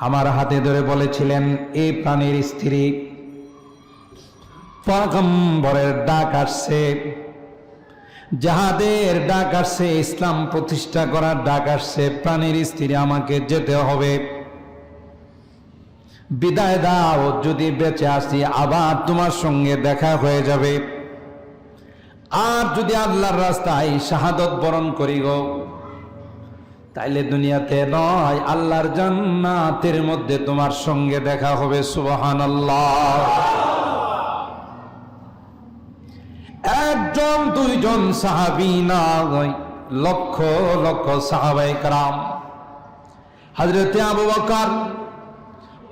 আমার হাতে ধরে বলেছিলেন, এই প্রাণীর স্ত্রী, পয়গম্বরের ডাক আসছে, জাহাদের ডাক আসছে, ইসলাম প্রতিষ্ঠা করার ডাক আসছে, প্রাণীর স্ত্রী আমাকে যেতে হবে, বিদায় দাও, যদি বেঁচে আসি আবার তোমার সঙ্গে দেখা হয়ে যাবে, আর যদি আল্লাহর রাস্তায় শাহাদত বরণ করি গো, তাইলে দুনিয়াতে নয় আল্লাহর জান্নাতের মধ্যে তোমার সঙ্গে দেখা হবে। সুবহানাল্লাহ। একজন দুইজন সাহাবী নয়, লক্ষ লক্ষ সাহাবায়ে কেরাম। হযরতে আবু বকর,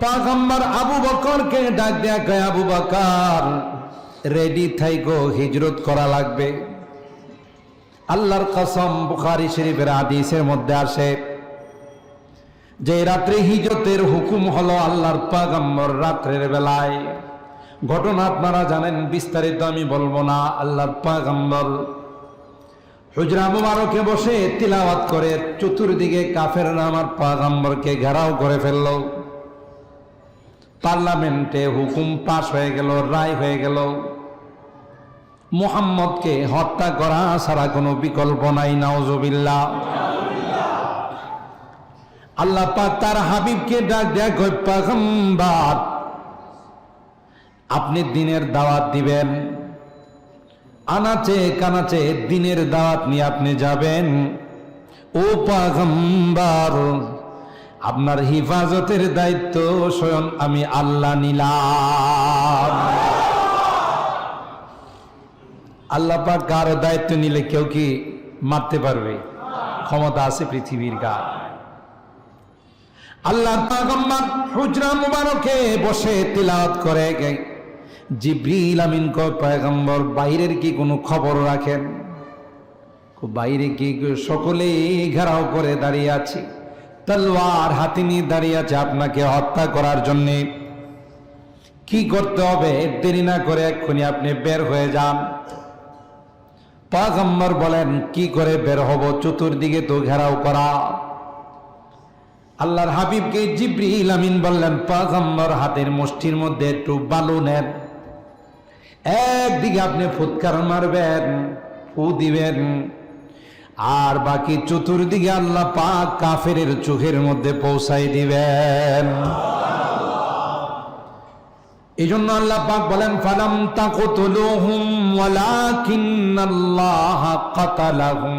পয়গম্বর আবু বকরকে ডাক দেয়া কয়, আবু বকর রেডি থাইকো, হিজরত করা লাগবে। আল্লাহর কসম, বুখারী শরীফের হাদিসের মধ্যে আসে যে রাত্রে হিজরতের হুকুম হলো আল্লাহর পয়গম্বর রাত্রের বেলায়। ঘটনা আপনারা জানেন, বিস্তারিত আমি বলবো না। আল্লাহর পয়গম্বর হুজরা মুবারকে বসে তিলাওয়াত করে, চতুর্দিকে কাফেররা আমার পয়গম্বরকে ঘেরাও করে ফেলল। পার্লামেন্টে হুকুম পাশ হয়ে গেল, রায় হয়ে গেল, মুহাম্মদকে হত্যা করা ছাড়া কোনো বিকল্প নাই। নাউজুবিল্লাহ। আল্লাহ পাক তার হাবিবকে ডাক দেয়া কয়, পয়গম্বর আপনি দিনের দাওয়াত দিবেন, আনাচে কানাচে দিনের দাওয়াত নিয়ে আপনি যাবেন। ও পয়গম্বর, আপনার হিফাজতের দায়িত্ব স্বয়ং আমি আল্লাহ নিলাম। আল্লাহ পাক কারো দায়িত্ব নিলে কেউ কি মারতে পারবে? ক্ষমতা আছে পৃথিবীর গায়ে। আল্লাহর পয়গম্বর হুজরা মুবারকে বসে তিলাওয়াত করে, জিবরিল আমিন কয়, পয়গম্বর বাইরের কি কোনো খবর রাখেন? বাইরে কি সকলেই ঘেরাও করে দাঁড়িয়ে আছে, তলোয়ার হাতে নিয়ে দাঁড়িয়ে আছে আপনাকে হত্যা করার জন্য। কি করতে হবে? দেরি না করে এক্ষুনি আপনি বের হয়ে যান। পয়গম্বর বলেন, কি করে বের হব? চতুর্দিকে তো ঘেরাও করা। আল্লাহর হাবিবকে জিবরিল আমিন বললেন, পয়গম্বর হাতের মুষ্টির মধ্যে একটু বালু নেন, একদিকে আপনি ফুৎকার মারবেন, ফু দিবেন, আর বাকি চতুর্দিকে আল্লাহ পাক কাফেরের চোখের মধ্যে পৌঁছাই দিবেন। এই জন্য আল্লাহ পাক বলেন, ফালাম তাকতুলুহুম ওয়ালাকিন্নাল্লাহ কাতালাহুম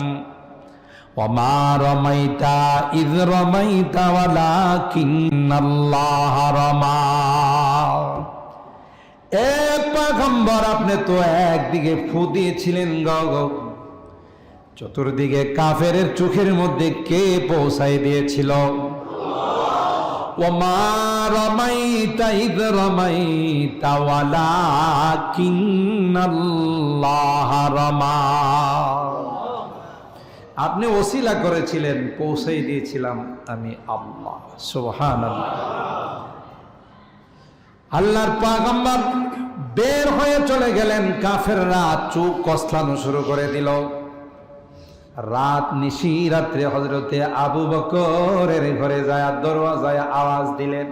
ওয়ামা রামাইতা ইয রামাইতা ওয়ালাকিন্নাল্লাহ রামা। এ পয়গম্বর, আপনি তো একদিকে ফু দিয়েছিলেন গো, চতুর্দিকে কাফেরের চোখের মধ্যে কে পৌঁছাই দিয়েছিল? ওয়ামা রামাইতা ইয রামাইতা ওয়ালাকিন্নাল্লাহ রামা। আপনি ওসিলা করেছিলেন, পৌঁছাই দিয়েছিলাম আমি আল্লাহ। সুবহানাল্লাহ। আল্লাহর পয়গম্বর বের হয়ে চলে গেলেন, কাফেররা চোখ কসলানো শুরু করে দিল। রাত নিশি রাত্রে হযরতে আবু বকরের ঘরে যায় দরওয়াজায় আওয়াজ দিলেন।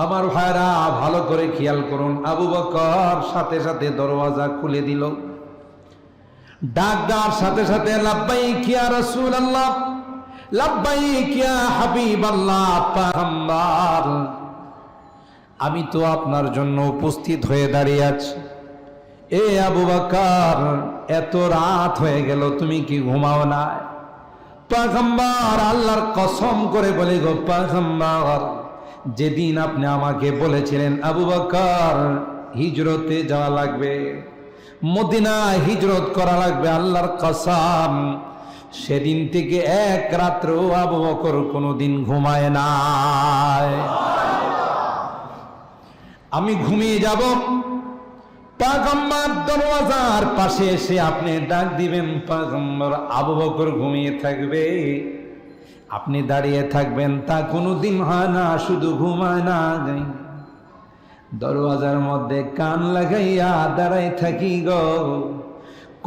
আমার ভাইরা ভালো করে খেয়াল করুন, আবু বকর সাথে সাথে দরওয়াজা খুলে দিল। ডাক দেওয়ার সাথে সাথে, লাব্বাইক ইয়া রাসূলুল্লাহ, লাব্বাইক ইয়া হাবিবাল্লাহ, পয়গম্বর আমি তো আপনার জন্য উপস্থিত হয়ে দাঁড়িয়ে আছি। এ আবু বকর, এত রাত হয়ে গেল, তুমি কি ঘুমাও না? পয়গম্বর আল্লাহর কসম করে বলে গো পয়গম্বর, যেদিন আপনি আমাকে বলেছিলেন আবু বকর হিজরতে যাওয়া লাগবে, মদিনায় হিজরত করা লাগবে, আল্লাহর কসম সেদিন থেকে এক রাত্র আবু বকর কোনোদিন ঘুমায় নাই। আমি ঘুমিয়ে যাব, পয়গম্বর দরওয়াজার পাশে এসে আপনি ডাক দিবেন, পয়গম্বর আবু বকর ঘুমিয়ে থাকবে, আপনি দাঁড়িয়ে থাকবেন, তা কোনোদিন হয় না, শুধু ঘুমায় না। দরওয়াজার মধ্যে কান লাগাইয়া দাঁড়াই থাকি গো,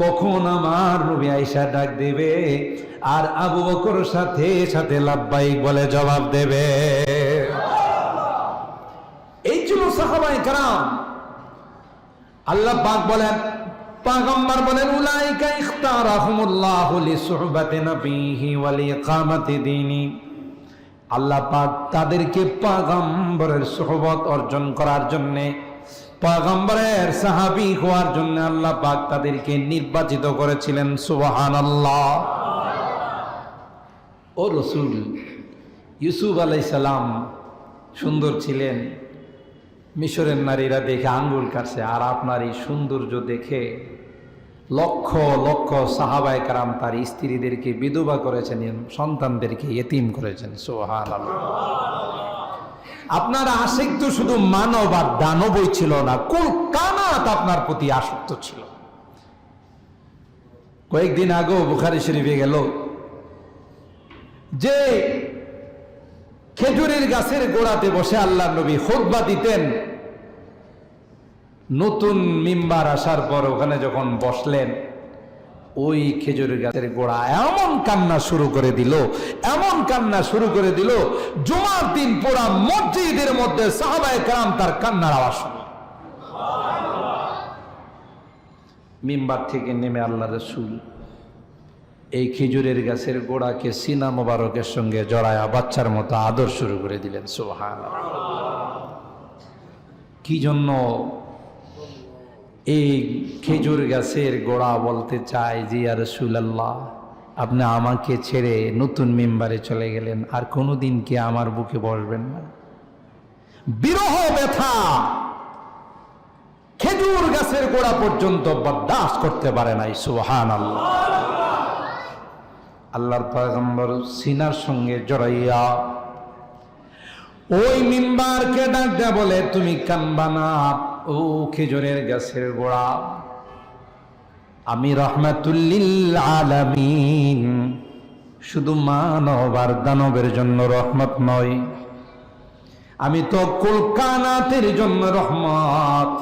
কখন আমার নবী আয়েশা ডাক দেবে, আর আবু বকর সাথে সাথে লাব্বাইক বলে জবাব দেবে। সাহাবায়ে কেরাম, আল্লাহ পাক বলেন, পয়গম্বর বলেন, উলাইকা ইখতারাহুমুল্লাহু লিসুহবাতি নবিহি ওয়া লিইকামাতি দীনি। আল্লাহ পাক তাদেরকে পয়গম্বরের সুহবত অর্জন করার জন্য, পয়গম্বরের সাহাবী হওয়ার জন্য আল্লাহ পাক তাদেরকে নির্বাচিত করেছিলেন। সুবহানাল্লাহ। ও রাসূল, ইউসুফ আলাইহিস সালাম সুন্দর ছিলেন, মিশরের নারীরা দেখে আঙ্গুল কাটছে, আর আপনার এই সৌন্দর্য দেখে লক্ষ লক্ষ সাহাবায়ে কেরাম তার স্ত্রীদেরকে বিধবা করেছেন, সন্তানদেরকে ইতিম করেছেন। সুবহানাল্লাহ। আপনার আশিক তো শুধু মানব আর দানবই ছিল না, কুল কানাত আপনার প্রতি আসক্ত ছিল। কয়েকদিন আগেও বুখারী শরীফে গেল যে খেজুরের গাছের গোড়াতে বসে আল্লাহ নবী খুতবা দিতেন। নতুন মিম্বার আসার পর ওখানে যখন বসলেন, ওই খেজুরের গাছের গোড়া এমন কান্না শুরু করে দিল, এমন কান্না শুরু করে দিল, জুমার দিন পুরা মসজিদের মধ্যে সাহাবায়ে কেরাম তার কান্নার আওয়াজ শুনল। মিম্বার থেকে নেমে আল্লাহ রাসূল এই খেজুরের গাছের গোড়াকে সিনা মোবারকের সঙ্গে জড়ায়া বাচ্চার মতো আদর শুরু করে দিলেন। সুবহানাল্লাহ। কি জন্য? এই খেজুর গাছের গোড়া বলতে চায় যে, ইয়া রাসূলুল্লাহ, আপনি আমাকে ছেড়ে নতুন মিম্বারে চলে গেলেন, আর কোনোদিন কি আমার বুকে বসবেন না? বিরহ ব্যথা খেজুর গাছের গোড়া পর্যন্ত বরদাস্ত করতে পারে নাই। সুবহানাল্লাহ। আল্লাহর পয়গম্বর সিনার সঙ্গে জড়াইয়া ওই মিম্বারকে ডাক দেয়া বলে, তুমি কানবা না ও খেজুরের গাছের গোড়া, আমি রাহমাতুল লিল আলামিন, শুধু মানব আর দানবের জন্য রহমত নয়, আমি তো কুল কানাতের জন্য রহমত।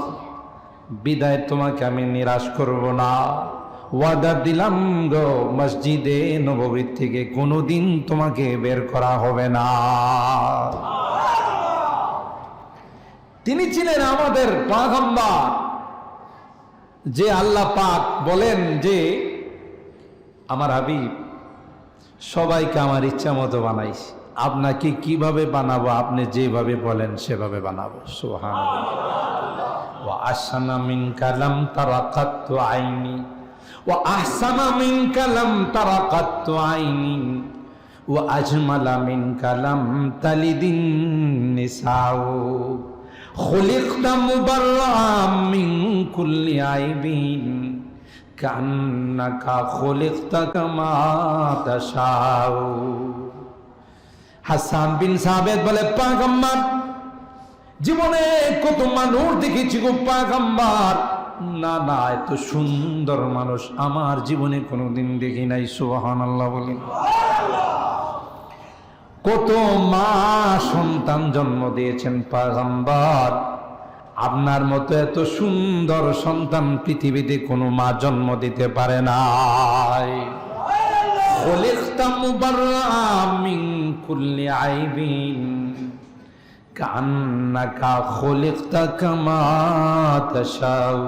বিদায় তোমাকে আমি নিরাশ করব না। ওয়াদা দিলাম গো, মসজিদে নববী থেকে কোনোদিন তোমাকে বের করা হবে না। তিনি ছিলেন আমাদের পয়গম্বর, যে আল্লাহ পাক বলেন যে আমার হাবিব, সবাইকে আমার ইচ্ছা মতো বানাইছি, আপনাকে কিভাবে বানাবো আপনি যেভাবে বলেন সেভাবে বানাবো। সুবহানাল্লাহ। ওয়া আহসানা মিনকা লাম তারা কাত্তু আইনি, ওয়া আহসানা মিনকা লাম তারা কাত্তু আইনি, ওয়া আজমালা মিনকা লাম তালিদিন নিসাউ, খুলিকতা মুবাররাম মিন কুল্লি আইবিন, কান্নাকা খুলিকতা কামা তাশাউ। হাসান বিন সাবিত বলে, পয়গম্বর, জীবনে কত মানুষ দেখেছি গো পয়গম্বর, না না এত সুন্দর মানুষ আমার জীবনে কোনোদিন দেখি নাই। সুবহানাল্লাহ বলেন। কত মা সন্তান জন্ম দিয়েছেন পয়গম্বর, আপনার মতো এত সুন্দর সন্তান পৃথিবীতে কোনো মা জন্ম দিতে পারে নাই। খুলিকতা মুবাররাম মিন কুল্লি আইবিন, কান্নাকা খুলিকতা কামা তাশাউ।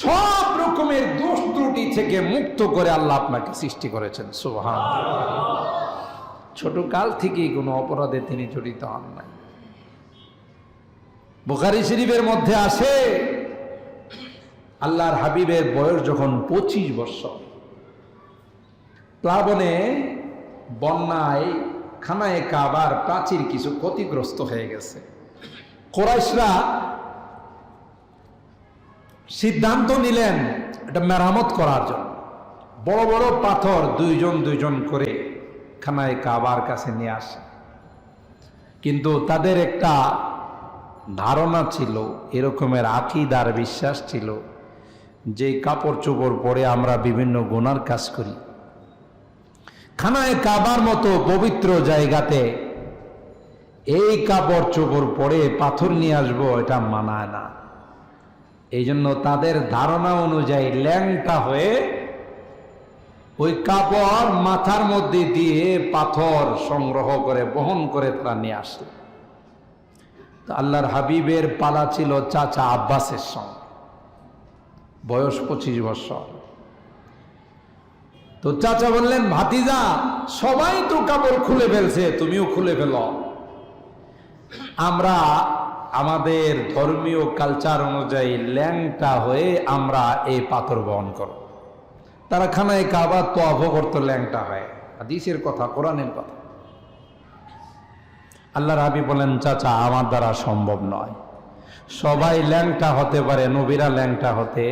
সব রকমের দোষ ত্রুটি থেকে মুক্ত করে আল্লাহ আপনাকে সৃষ্টি করেছেন। সুবহানাল্লাহ। ছোট কাল থেকেই কোনো অপরাধে তিনি জড়িত হন নাই। বুখারী শরীফের মধ্যে আসে, আল্লাহর হাবিবের বয়স যখন 25 বছর, প্লাবনে বন্যায় খানায়ে কাবার প্রাচীর কিছু ক্ষতিগ্রস্ত হয়ে গেছে। কুরাইশরা সিদ্ধান্ত নিলেন এটা মেরামত করার জন্য। বড় বড় পাথর দুইজন দুইজন করে খানায়ে কাবার কাছে নিয়ে আসে। কিন্তু তাদের একটা ধারণা ছিল, এরকমের আকীদার বিশ্বাস ছিল, যে কাপড় চোপড় পরে আমরা বিভিন্ন গুনার কাজ করি, খানায়ে কাবার মতো পবিত্র জায়গাতে এই কাপড় চোপড় পরে পাথর নিয়ে আসবো, এটা মানায় না। এই জন্য তাদের ধারণা অনুযায়ী ল্যাংটা হয়ে ওই কাপড় মাথার মধ্যে দিয়ে পাথর সংগ্রহ করে বহন করে তারা নিয়ে আসে। তো আল্লাহর হাবিবের পালা ছিল চাচা আব্বাসের সঙ্গে, বয়স 25 বছর। তো চাচা বললেন, ভাতিজা সবাই তো কাপড় খুলে ফেলছে, তুমিও খুলে ফেলো। আমরা আমাদের ধর্মীয় কালচার অনুযায়ী ল্যাংটা হয়ে আমরা এই পাথর বহন করব। তারা খানায় কাবা তোয়াফ করতো ল্যাংটা হয়, হাদিসের কথা, কোরআনের কথা। আল্লাহর হাবিব বলেন, চাচা আমার দ্বারা সম্ভব নয়, সবাই ল্যাংটা হতে পারে, নবীরা ল্যাংটা হতে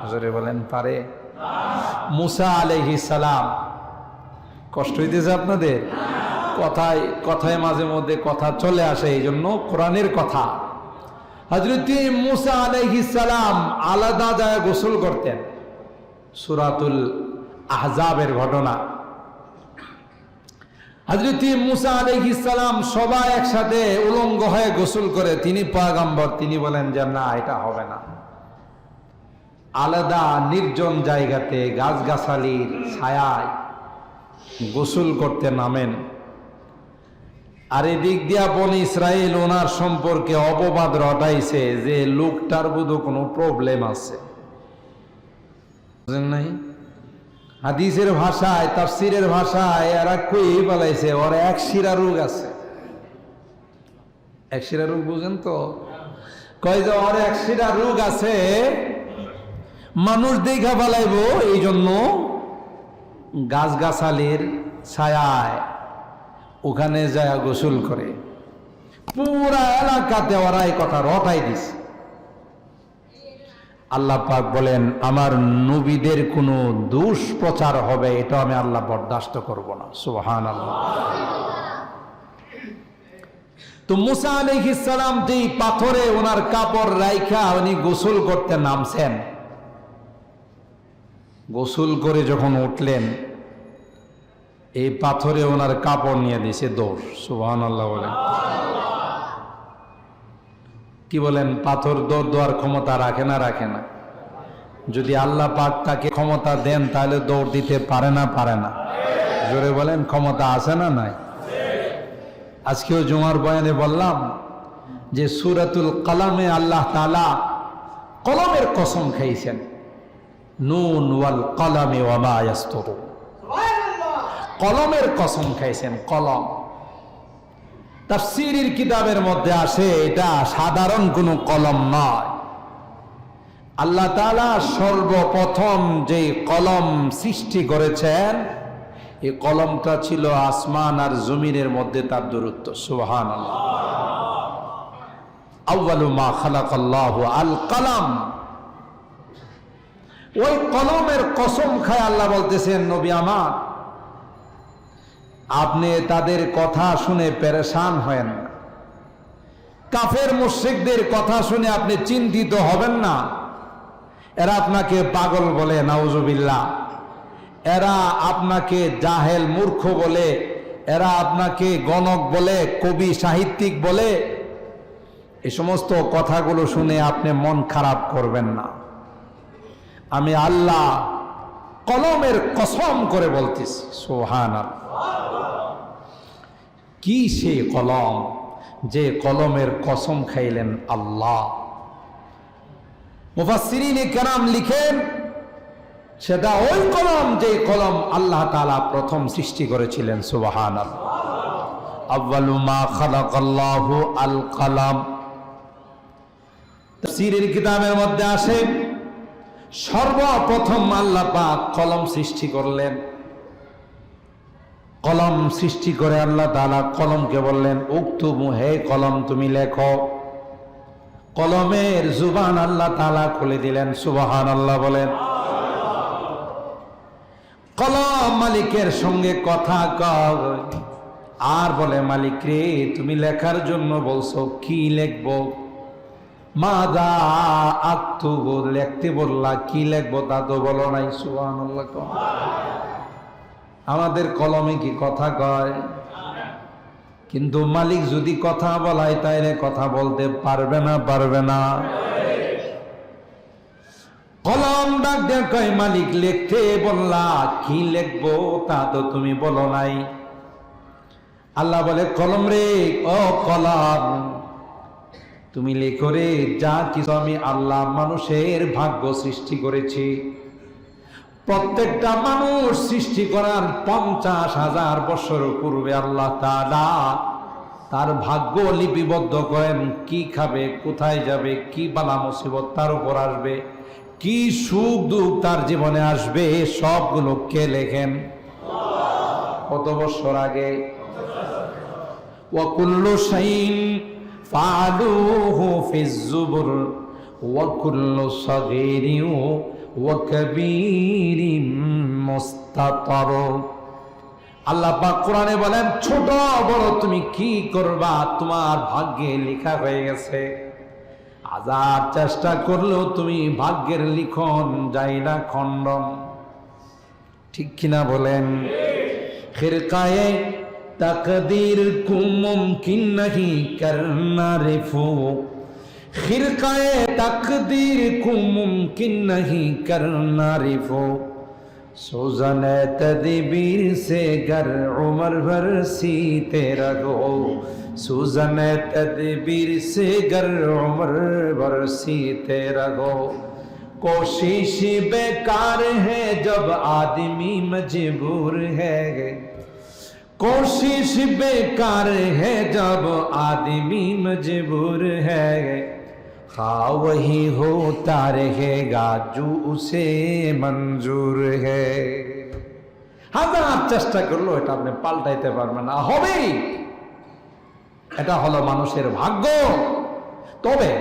জোরে বলেন পারে? মুসা আলাইহিস সালাম, কষ্ট হইতেছে আপনাদের? কথায় কথায় মাঝে মধ্যে কথা চলে আসে, এই জন্য কোরআনের কথা। হযরত মুসা আলাইহিস সালাম আলাদা জায়গায় গোসল করতেন, সূরাতুল আহজাবের ঘটনা। হযরত মুসা আলাইহিস সালাম সবাই একসাথে উলঙ্গ হয়ে গোসল করে, তিনি পয়গম্বর, তিনি বলেন যে না, এটা হবে না। আলাদা নির্জন জায়গাতে গাছগাছালির ছায়ায় গোসল করতে নামেন। আর এদিক দিয়া বনি ইসরাইল ওনার সম্পর্কে অপবাদ রটাইছে যে লোকটার বোধ কোনো প্রবলেম আছে, বুঝেন নাই? হাদিসের ভাষায়, তাফসীরের ভাষায় এরা কই বলাইছে ওর একশিরা রোগ আছে। একশিরা রোগ বুঝেন তো? কয় যে ওর একশিরা রোগ আছে, মানুষ দেখা বলাইব, এই জন্য গাছগাছালির ছায়ায় ওখানে যায় গোসল করে। পুরা এলাকাতে ওরা এই কথা রটাই দিছে। আল্লাহ পাক বলেন, আমার নবীদের কোনো দুষ্প্রচার হবে এটা আমি আল্লাহ বরদাস্ত করব না। সুবহানাল্লাহ। তো মুসা আলাইহিস সালাম যেই পাথরে ওনার কাপড় রাইখা উনি গোসল করতে নামছেন, গোসল করে যখন উঠলেন, এই পাথরে ওনার কাপড় নিয়ে দিয়েছে দৌড়। সুবহানাল্লাহ বলেন। কি বলেন? পাথর দৌড় দেওয়ার ক্ষমতা রাখে না? রাখে না। যদি আল্লাহ পাক তাকে ক্ষমতা দেন তাহলে দৌড় দিতে পারে না? পারে না? জোরে বলেন, ক্ষমতা আছে না নাই? আজকেও জুমার বয়ানে বললাম যে সূরাতুল কলমে আল্লাহ তাআলা কলমের কসম খাইছেন, নুন ওয়াল কলমি ওয়া মা ইয়াসতুরুন। কলমের কসম খাইছেন, কলম। তাফসীরের কিতাবের মধ্যে আসে এটা সাধারণ কোনো কলম নয়। আল্লাহ তাআলা সর্বপ্রথম যে কলম সৃষ্টি করেছেন, এই কলমটা ছিল আসমান আর জমিনের মধ্যে তার দূরত্ব। সুবহানাল্লাহ। আউয়ালু মা খালাকাল্লাহু আল কলম। ওই কলমের কসম খায় আল্লাহ বলতেছেন, নবী আমার, আপনি তাদের কথা শুনে পেরেশান হবেন না, কাফের মুশরিকদের কথা শুনে আপনি চিন্তিত হবেন না। এরা আপনাকে পাগল বলে, নাউজুবিল্লাহ। এরা আপনাকে জাহেল, মূর্খ বলে, এরা আপনাকে গণক বলে, কবি সাহিত্যিক বলে। এই সমস্ত কথাগুলো শুনে আপনি মন খারাপ করবেন না। আমি আল্লাহ কলমের কসম করে বলতেছি। সুবহানাল্লাহ। কি সেই কলম যে কলমের কসম খাইলেন আল্লাহ? মুফাসসিরিনে কেরাম লিখেন, সেটা ওই কলম যে কলম আল্লাহ তাআলা প্রথম সৃষ্টি করেছিলেন। সুবহানাল্লাহ। আউয়ালু মা খালাকাল্লাহু আল কলম। তাফসীরের কিতাবের মধ্যে আসে, সর্বপ্রথম আল্লাহ পাক কলম সৃষ্টি করলেন। কলম সৃষ্টি করে আল্লাহ তাআলা কলমকে বললেন, উকতুবু, হে কলম তুমি লেখো। কলমের জুবান আল্লাহ তাআলা খুলে দিলেন। সুবহানাল্লাহ বলেন। কলম মালিকের সঙ্গে কথা কয় আর বলে, মালিক রে, তুমি লেখার জন্য বলছো, কি লিখবো? মাযা আক্তুবু, লিখতে বললা, কি লিখবো তা তো বলো নাই। সুবহানাল্লাহ। আমাদের কলমে কি কথা কয়? কিন্তু মালিক যদি কথা বলায় তাইলে কথা বলতে পারবে না? পারবে না? কলম ডাক দিয়ে কয়, মালিক লিখতে বললা, কি লিখবো তা তো তুমি বলো নাই। আল্লাহ বলে কলম রে, ও কলম তুমি লেখো রে, যা কিছু আমি আল্লাহ মানুষের ভাগ্য সৃষ্টি করেছি। প্রত্যেকটা মানুষ সৃষ্টি করার 50,000 বছর পূর্বে আল্লাহ তাআলা তার ভাগ্য লিপিবদ্ধ করেন। কি খাবে, কোথায় যাবে, কি বালা মুসিবত তার উপর আসবে, কি সুখ দুঃখ তার জীবনে আসবে, সবগুলো কে লেখেন? কত বছর আগে? ওয়া কুল্লু শাইইন ফাআলুহু ফিজ যুবুর ওয়া কুল্লু সাগীরিন ওয়া কাবীরিন মুস্তাতর। আল্লাহ পাক কোরআনে বলেন, ছোট বড় তুমি কি করবা তোমার ভাগ্যে লেখা হয়ে গেছে। হাজার চেষ্টা করলেও তুমি ভাগ্যের লিখন যায় না খণ্ডন। ঠিক কিনা বলেন? খিরকায়ে তাকদীর কো মুমকিন नहीं करना रिफू, खिरकाए तकदीर को मुमकिन नहीं करना रिफू, सूजन तदबीर से गर उम्र भर सीते रहो, सूजन तदबीर से गर उम्र भर सीते रहो, कोशिश बेकार है जब आदमी मजबूर है, कोशिश बेकार है जब आदमी मजबूर है, हाँ वही होता रहेगा जो उसे मंजूर है। হাজার চেষ্টা করলো এটা আপনি পাল্টাইতে পারবেন না, হবেই। এটা হলো মানুষের ভাগ্য। তবে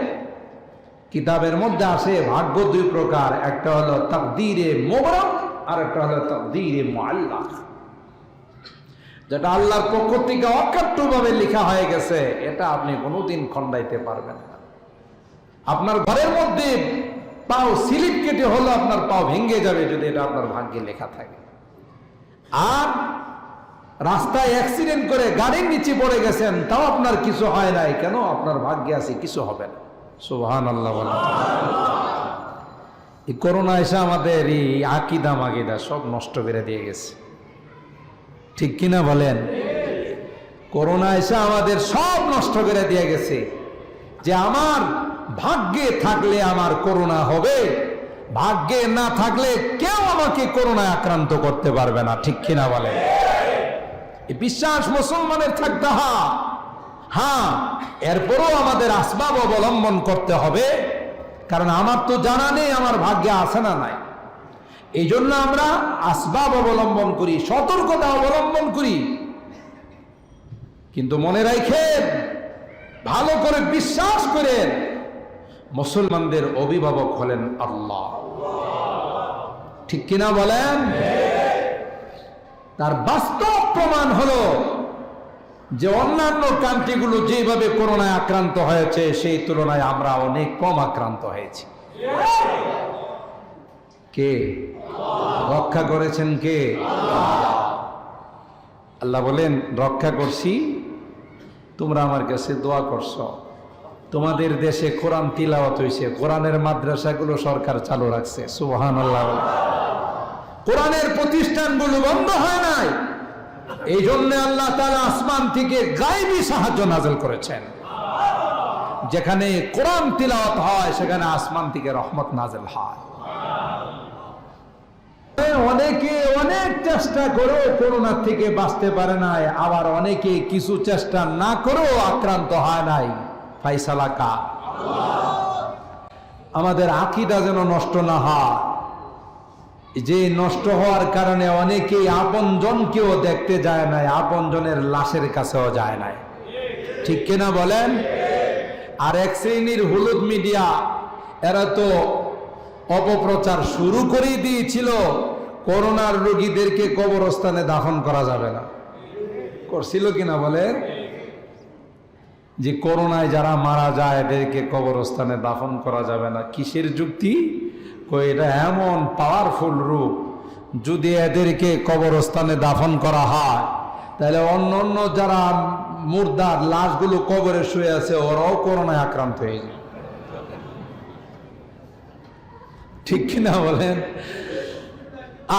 কিতাবের মধ্যে আসে ভাগ্য দুই প্রকার, একটা হলো তাকদীরে মুবরাম আর একটা হলো তাকদীরে মুআল্লাক। যেটা আল্লাহর পক্ষ থেকে অকাট্যভাবে লেখা হয়ে গেছে, এটা আপনি কোনোদিন খণ্ডাইতে পারবেন না। আপনার ঘরের মধ্যে পাও স্লিপ কেটে হলো আপনার পাও ভেঙে যাবে যদি এটা আপনার ভাগ্যে লেখা থাকে। আর রাস্তায় অ্যাক্সিডেন্ট করে গাড়ির নিচে পড়ে গেছেন, তাও আপনার কিছু হয় নাই, কেন? আপনার ভাগ্যে আছে কিছু হবে না। সুবহানাল্লাহ বলেন। এই করোনা এসে আমাদের এই আকীদা মাগীদা সব নষ্ট করে দিয়ে গেছে। ঠিক কিনা বলেন? করোনা এসে আমাদের সব নষ্ট করে দিয়ে গেছে, যে আমার ভাগ্যে থাকলে আমার করোনা হবে, ভাগ্যে না থাকলে কেউ আমাকে করোনায় আক্রান্ত করতে পারবে না। ঠিক কিনা বলেন? এই বিশ্বাস মুসলমানের থাকতে হয়। হ্যাঁ, এরপরও আমাদের আসবাব অবলম্বন করতে হবে, কারণ আমার তো জানা নেই আমার ভাগ্যে আছে না নাই। এই জন্য আমরা আসবাব অবলম্বন করি, সতর্কতা অবলম্বন করি। কিন্তু মনে রাখেন, ভালো করে বিশ্বাস করেন, মুসলমানদের অভিভাবক হলেন আল্লাহ। ঠিক কিনা বলেন? তার বাস্তব প্রমাণ হলো যে অন্যান্য কান্ট্রিগুলো যেভাবে করোনায় আক্রান্ত হয়েছে, সেই তুলনায় আমরা অনেক কম আক্রান্ত হয়েছি। কে রক্ষা করেছেন? কে? আল্লাহ বলেন, রক্ষা করছি, তোমরা আমার কাছে দোয়া করছো। তোমাদের দেশে কোরআন তিলাওয়াত হয়েছে, কোরআনের মাদ্রাসাগুলো সরকার চালু রাখছে। সুবহানাল্লাহ। কোরআনের প্রতিষ্ঠানগুলো বন্ধ হয় নাই। এই জন্য আল্লাহ তাআলা আসমান থেকে গায়বী সাহায্য নাযিল করেছেন। যেখানে কোরআন তিলাওয়াত হয় সেখানে আসমান থেকে রহমত নাযিল হয়। অনেকে অনেক চেষ্টা করেও করোনা থেকে বাঁচতে পারে নাই, আবার অনেকে কিছু চেষ্টা না করেও আক্রান্ত হয় নাই। ফায়সালা কার? আমাদের আকীদা যেন নষ্ট না হয়, যে নষ্ট হওয়ার কারণে অনেকেই আপনজনকেও দেখতে যায় নাই, আপনজনের লাশের কাছেও যায় নাই। ঠিক কিনা বলেন? আর এক শ্রেণীর হলুদ মিডিয়া, এরা তো অপপ্রচার শুরু করে দিয়েছিল, করোনার রোগীদেরকে কবরস্থানে দাফন করা যাবে না। করছিল কিনা বলেন? যে করোনায় যারা মারা যায় এদেরকে কবরস্থানে দাফন করা যাবে না। কিসের যুক্তি? এটা এমন পাওয়ারফুল রূপ, যদি এদেরকে কবরস্থানে দাফন করা হয় তাহলে অন্য অন্য যারা মুর্দার লাশগুলো কবরে শুয়ে আছে ওরাও করোনায় আক্রান্ত হয়ে যায়। ঠিক কিনা বলেন?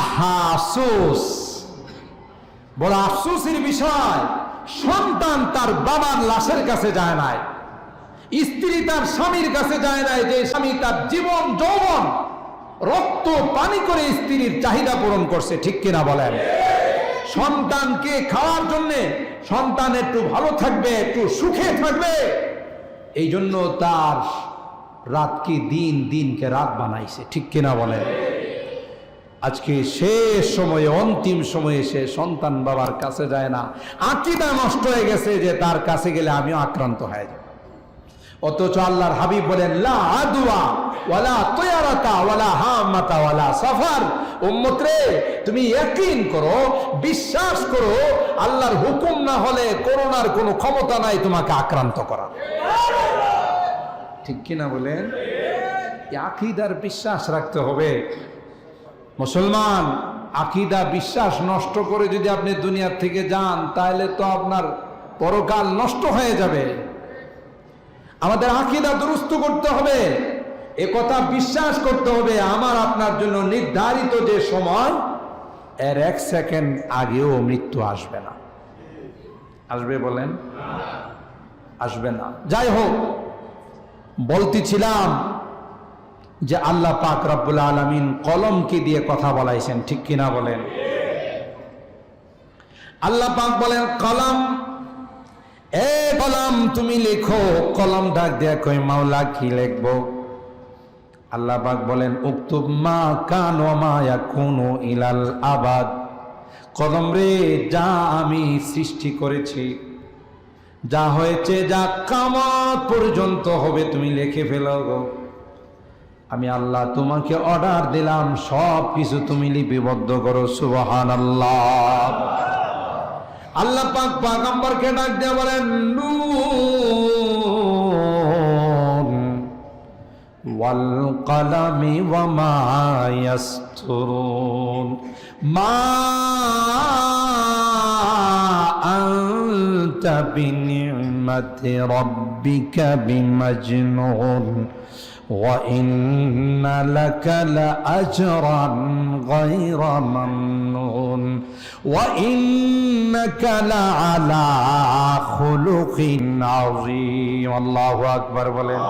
আহা, আফসোস, বড় আফসোসের বিষয়। সন্তান তার বাবার লাশের কাছে যায় নাই, স্ত্রী তার স্বামীর কাছে যায় নাই, যে স্বামী তার জীবন যৌবন রক্ত পানি করে স্ত্রীর চাহিদা পূরণ করছে, ঠিক কিনা বলেন? সন্তানকে খাওয়ার জন্য, সন্তান একটু ভালো থাকবে, একটু সুখে থাকবে, এই জন্য তার রাতকে দিন, দিনকে রাত বানাইছে, ঠিক কিনা বলেন? আজকে শেষ সময়ে, অন্তিম সময়ে সে সন্তান বাবার কাছে যায় না, আকীদা নষ্ট হয়ে গেছে যে তার কাছে গেলে আমিও আক্রান্ত হয়ে যাব। অথচ আল্লাহর হাবিব বলেন, লা আদওয়া ওয়ালা তুয়ারাতা ওয়ালা হামাতা ওয়ালা সাফার। উম্মত রে, তুমি ইয়াকিন করো, বিশ্বাস করো, আল্লাহর হুকুম না হলে করোনার কোনো ক্ষমতা নাই তোমাকে আক্রান্ত করা, ঠিক কিনা বলেন? আকীদার বিশ্বাস রাখতে হবে। মুসলমান, আকীদা বিশ্বাস নষ্ট করে যদি আপনি দুনিয়ার থেকে যান, তাহলে তো আপনার পরকাল নষ্ট হয়ে যাবে। আমাদের আকীদা দুরুস্ত করতে হবে, এ কথা বিশ্বাস করতে হবে, আমার আপনার জন্য নির্ধারিত যে সময়, এর 1 সেকেন্ড আগেও মৃত্যু আসবে না। আসবে বলেন? আসবে না। যাই হোক, বলতেছিলাম যে আল্লাহ পাক রব্বুল আলামিন কলমকে দিয়ে কথা বলাইছেন, ঠিক কিনা বলেন? আল্লাহ পাক বলেন, কলম, এ কলম তুমি লেখো। কলম ডাক দেয়া কই, মাওলা কি লিখবো? আল্লাহ পাক বলেন, উকতুব মা কান ওয়া মা ইয়াকুনু ইলাল আবাদ। কলম রে, যা আমি সৃষ্টি করেছি, যা হয়েছে, যা কিয়ামত পর্যন্ত হবে, তুমি লিখে ফেলো গো। আমি আল্লাহ তোমাকে অর্ডার দিলাম, সব কিছু তুমি লিপিবদ্ধ করো। সুবহানাল্লাহ। আল্লাহ পাক পয়গম্বরকে ডাক দিয়ে বলেন, নুন ওয়াল কলামি ওয়া মা ইয়াসতুরুন মা আনতা বিনি'মাতি রাব্বিকা বিমাজনুন ওয়া ইন্না লাকা লাআজরান গায়রা মামনুন ওয়া ইন্নাকা লাআলা খুলুকিন আযীম। আল্লাহু আকবার বলেন।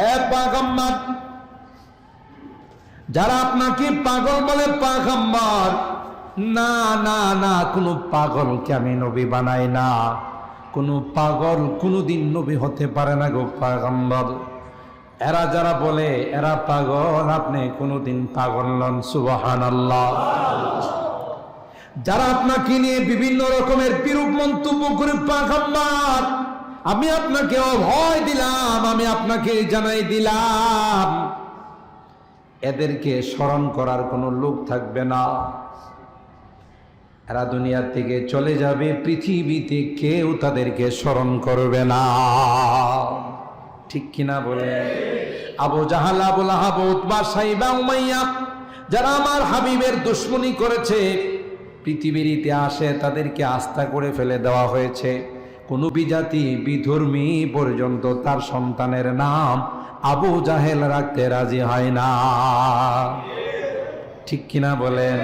এ পয়গম্বর, যারা আপনাকে পাগল বলে, পয়গম্বর না না না, কোনো পাগলকে আমি নবী বানাই না। কোনো পাগল কোনোদিন নবী হতে পারে না গো পয়গম্বর। এরা যারা বলে এরা পাগল, আপনি কোনোদিন পাগল নন। সুবহানাল্লাহ। যারা আপনাকে নিয়ে বিভিন্ন রকমের বিরূপ মন্তব্য করে, পয়গম্বর আমি আপনাকে অভয় দিলাম, আমি আপনাকে জানাই দিলাম, এদেরকে স্মরণ করার কোনো লোক থাকবে না। এরা দুনিয়া থেকে চলে যাবে, পৃথিবীতে কেউ তাদেরকে স্মরণ করবে না, ঠিক কিনা বলে? আবু জাহাল, আবু লাহাব, উতবা, সাইবা, উমাইয়া, যারা আমার হাবিবের দুশমনি করেছে, পৃথিবীর ইতিহাসে তাদেরকে আস্থা করে ফেলে দেওয়া হয়েছে। কোন বিজাতি, বিধর্মী পর্যন্ত তার সন্তানের নাম আবু জাহেল রাখতে রাজি হয় না, ঠিক কিনা বলেন?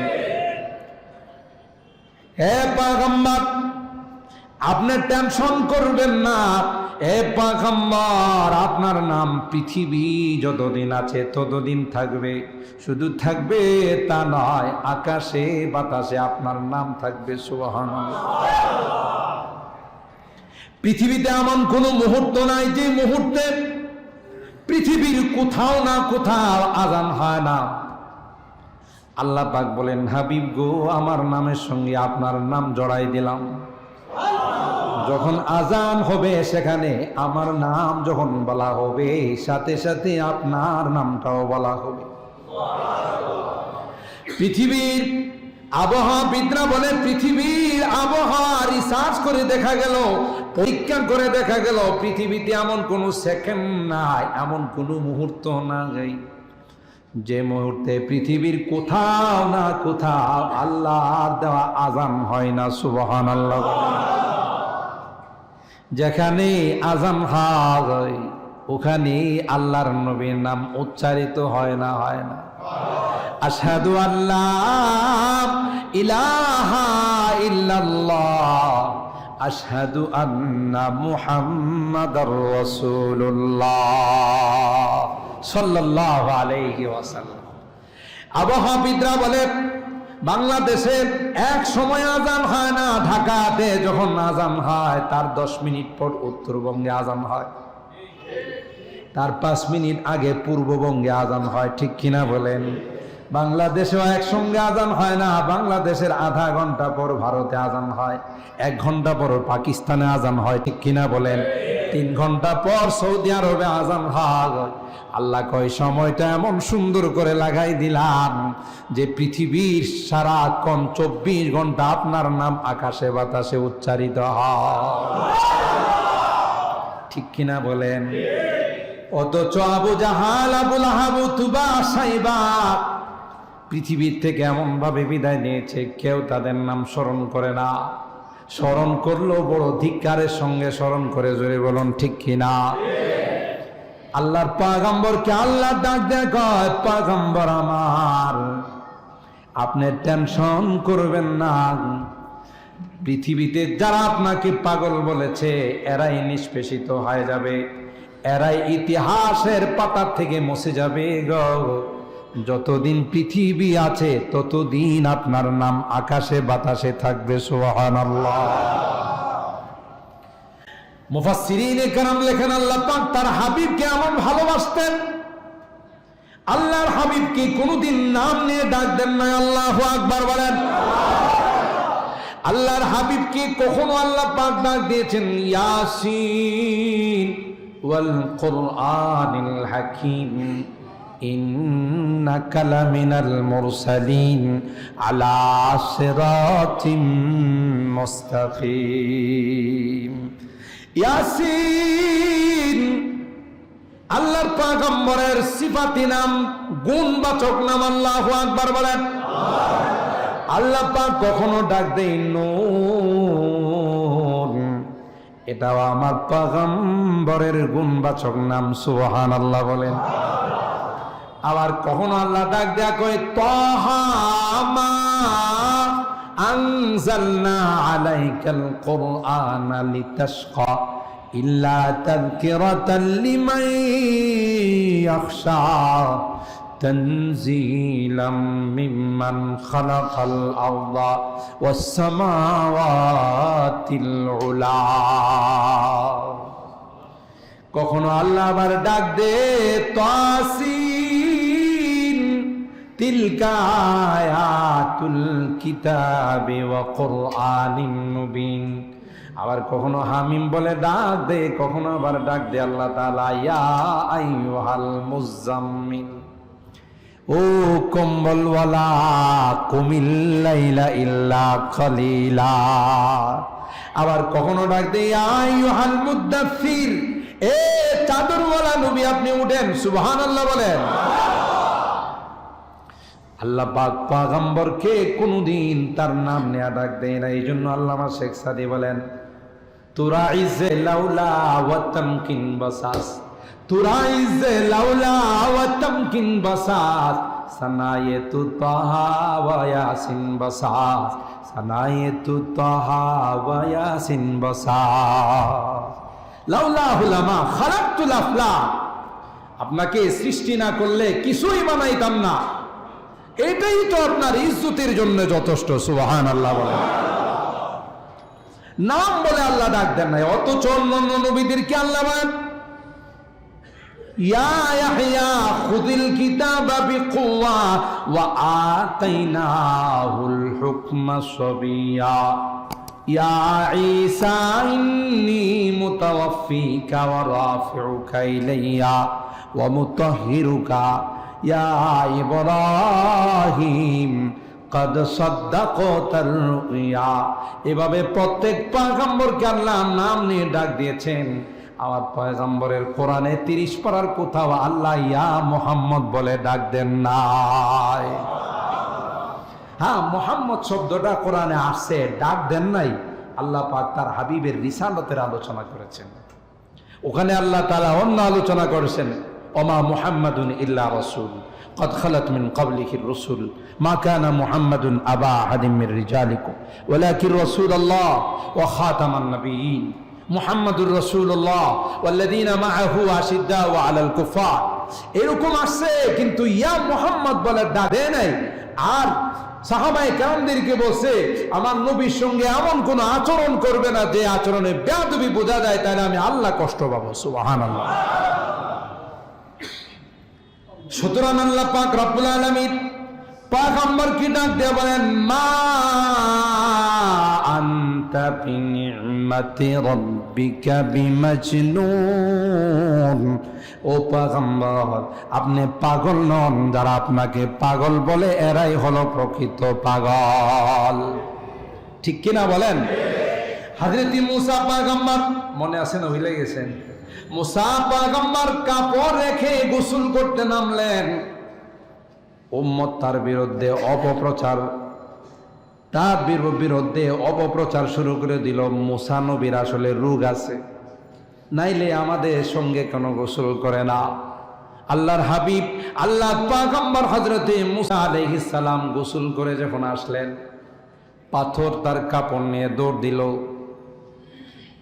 হে পয়গম্বর, আপনি টেনশন করবেন না। হে পয়গম্বর, আপনার নাম পৃথিবী যতদিন আছে ততদিন থাকবে। শুধু থাকবে তা নয়, আকাশে বাতাসে আপনার নাম থাকবে। সুবহানাল্লাহ। পৃথিবীতে এমন কোন মুহূর্ত নাই যে মুহূর্তে পৃথিবীর কোথাও না কোথাও আজান হয় না। আল্লাহ পাক বলেন, হাবিব গো, আমার নামের সঙ্গে আপনার নাম জড়াই দিলাম। যখন আজান হবে সেখানে আমার নাম যখন বলা হবে, সাথে সাথে আপনার নামটাও বলা হবে। পৃথিবীর আবহাওয়াবিদরা বলে, পৃথিবীর আবহাওয়া রিসার্চ করে দেখা গেল, পরীক্ষা করে দেখা গেল, পৃথিবীতে এমন কোন সেকেন্ড নাই, এমন কোন মুহূর্ত নাই যে মুহূর্তে পৃথিবীর কোথাও না কোথাও আল্লাহর দেওয়া আজান হয় না। সুবহানাল্লাহ। যেখানে আজান হয় ওখানে আল্লাহর নবীর নাম উচ্চারিত হয় না, হয় না। আশহাদু আল্লা ইলাহা ইল্লাল্লাহ, আশহাদু আন্না মুহাম্মাদার রাসূলুল্লাহ সাল্লাল্লাহু আলাইহি ওয়াসাল্লাম। আবহাওয়াবিদরা বলে বাংলাদেশে এক সময় আজান হয় না, ঢাকাতে যখন আজান হয় তার 10 মিনিট পর উত্তরবঙ্গে আজান হয়, তার 5 মিনিট আগে পূর্ববঙ্গে আজান হয়, ঠিক কিনা বলেন? বাংলাদেশেও একসঙ্গে আজান হয় না, বাংলাদেশের আধা ঘন্টা পর ভারতে আজান হয়, 1 ঘন্টা পর পাকিস্তানে আজান হয়, ঠিক কিনা বলেন? 3 ঘন্টা পর সৌদি আরবে আজান হয়। আল্লাহ কয় সময়টা এমন সুন্দর করে লাগাই দিলাম যে পৃথিবীর সারাক্ষণ 24 ঘন্টা আপনার নাম আকাশে বাতাসে উচ্চারিত হয়, ঠিক কিনা বলেন? অথচ আবু জাহাল, আবু লাহাব, উতবা, সাইবা পৃথিবীর থেকে এমন ভাবে বিদায় নিয়েছে, কেউ তাদের নাম স্মরণ করে না। স্মরণ করলেও বড় ধিক্কারের সঙ্গে স্মরণ করে, জোরে বলুন ঠিক কিনা? আল্লাহর পয়গম্বরকে আল্লাহ ডাক দেয়, কয় পয়গম্বর আমার, আপনি টেনশন করবেন না, পৃথিবীতে যারা আপনাকে পাগল বলেছে এরাই নিষ্পেষিত হয়ে যাবে, এরাই ইতিহাসের পাতা থেকে মুছে যাবে গো। যতদিন পৃথিবী আছে ততদিন আপনার নাম আকাশে বাতাসে থাকবে, সুবহানাল্লাহ। মুফাসসিরিনে কেরাম লেখেন আল্লাহ পাক তার হাবিবকে এমন ভালোবাসতেন, আল্লাহর হাবিবকে কোনোদিন নাম নিয়ে ডাক দেন না। আল্লাহু আকবার বলেন। আল্লাহর হাবিবকে কখনো আল্লাহ পাক ডাক দিয়েছেন ইয়াসিন ওয়াল কুরআনিল হাকিম ইন্নাকা লামিনাল মুরসালিন আলা সিরাতিম মুস্তাকিম। ইয়াসিন আল্লাহর পয়গম্বরের সিফাতি নাম, গুণবাচক নাম। আল্লাহু আকবার বলেন। আল্লাহ পাক কখনো ডাক দেন নূন, এটাও আমার পয়গম্বরের গুণবাচক নাম, সুবহানাল্লাহ বলেন। আবার কখনো আল্লাহ ডাক দেয়া কয় তাহা মা আনজালনা আলাইকাল কুরআনা লিতাশকা ইল্লা তাযকিরাতাল লিমান ইয়াখশা তানজিলাম মিম্মান খালাকাল আরদা ওয়াস সামাওয়াতিল উলা। কখনো আল্লাহ আবার ডাক দে তাসিন তিলকা আয়াতুল কিতাবি ওয়া কুরআনিন মুবিন। আবার কখনো হামিম বলে ডাক দে, কখনো আবার ডাক দে আল্লাহ তাআলা ইয়া আইয়ুহাল মুজাম্মিল, ও কম্বলওয়ালা, কুমিল লাইলা ইল্লা খলিলা। আবার কখনো ডাক দে ইয়া আইয়ুহাল মুদাফফির, এ চাদরওয়ালা নবী আপনি উঠেন, সুবহানাল্লাহ বলেন। আল্লাহ পাক পয়গম্বরকে কোনদিন তার নাম নেয়া ডাক দেয় না। এই জন্য আল্লামা শেখ সাদি বলেন তুরা ইজ্জে লাউলা ওয়া তামকিন বাসাস, তুরা ইজ্জে লাউলা ওয়া তামকিন বাসাস, সানায়েতু তাহা ওয়া ইয়াসিন বাসাস, সানায়েতু তাহা ওয়া ইয়াসিন বাসাস। লাউলা হুলামা খালাকতুল আফলাক, আপনাকে সৃষ্টি না করলে কিছুই বানাইতাম না, এটাই তো আপনার ইজ্জতের জন্য যথেষ্ট, সুবহানাল্লাহ বলেন। নাম বলে আল্লাহ ডাক দেন নাই, অথচ অন্যান্য নবীদেরকে আল্লাহ বলেন ইয়া ইয়াহইয়া খুযিল কিতাবা বিকুওয়া ওয়া আতাইনাহুল হুকমা সাবিয়া, ইয়া ঈসা ইন্নী মুতাওয়াফফিকা ওয়া রাফিউকা ইলাইয়া ওয়া মুতাহহিরুকা ইয়া ইব্রাহিম কদ সাদ্দাকতার রুইয়া। এভাবে প্রত্যেক পয়গম্বরকে আল্লাহ নাম নিয়ে ডাক দিয়েছেন। আমার পয়গম্বরের কোরআনে 30 পারার কোথাও আল্লাহ ইয়া মুহাম্মদ বলে ডাক দেন নাই। হ্যাঁ, মুহাম্মদ শব্দটা কোরআনে আসছে, ডাক দেন নাই। আল্লাহ পাক তার হাবিবের রিসালতের আলোচনা করেছেন, ওখানে আল্লাহ তাআলা অন্য আলোচনা করেছেন, ওমা মুহাম্মাদুন ইল্লা রাসূল قد خلت من قبله الرسل ما كان محمد أبا أحد من رجالكم ولكن رسول الله وخاتم النبيين محمد رسول الله والذين معه أشداء على الكفار এরকম আসছে কিন্তু ইয়া মুহাম্মদ বলে ডাক দেয় নাই। আর সাহাবায়ে কেরামদেরকে বলছে আমার নবীর সঙ্গে এমন কোন আচরণ করবে না যে আচরণে বেয়াদবি বোঝা যায়, তাহলে আমি আল্লাহ কষ্ট পাবো। সুবহানাল্লাহ। সুতরাং আল্লাহ পাক রব্বুল আলামিন পয়গম্বর কি ডাক দিয়ে বলেন, মা আনতা বিনি'মাতি রাব্বিকা বিমাজনুন। ও পয়গম্বর, আপনি পাগল নন, যারা আপনাকে পাগল বলে এরাই হলো প্রকৃত পাগল। ঠিক কিনা বলেন? হযরত মুসা পয়গম্বর, মনে আছে না ভুলে গেছেন? মুসা পয়গম্বর কাপড় রেখে গোসল করতে নামলেন। উম্মত তার বিরুদ্ধে অপপ্রচার শুরু করে দিল। মুসা নবীর আসলে রোগ আছে, নাইলে আমাদের সঙ্গে কোনো গোসল করে না। আল্লাহর হাবিব আল্লাহ পয়গম্বর হযরতে মুসা আলাইহিস সালাম গোসল করে যখন আসলেন, পাথর তার কাপড় নিয়ে দৌড় দিল।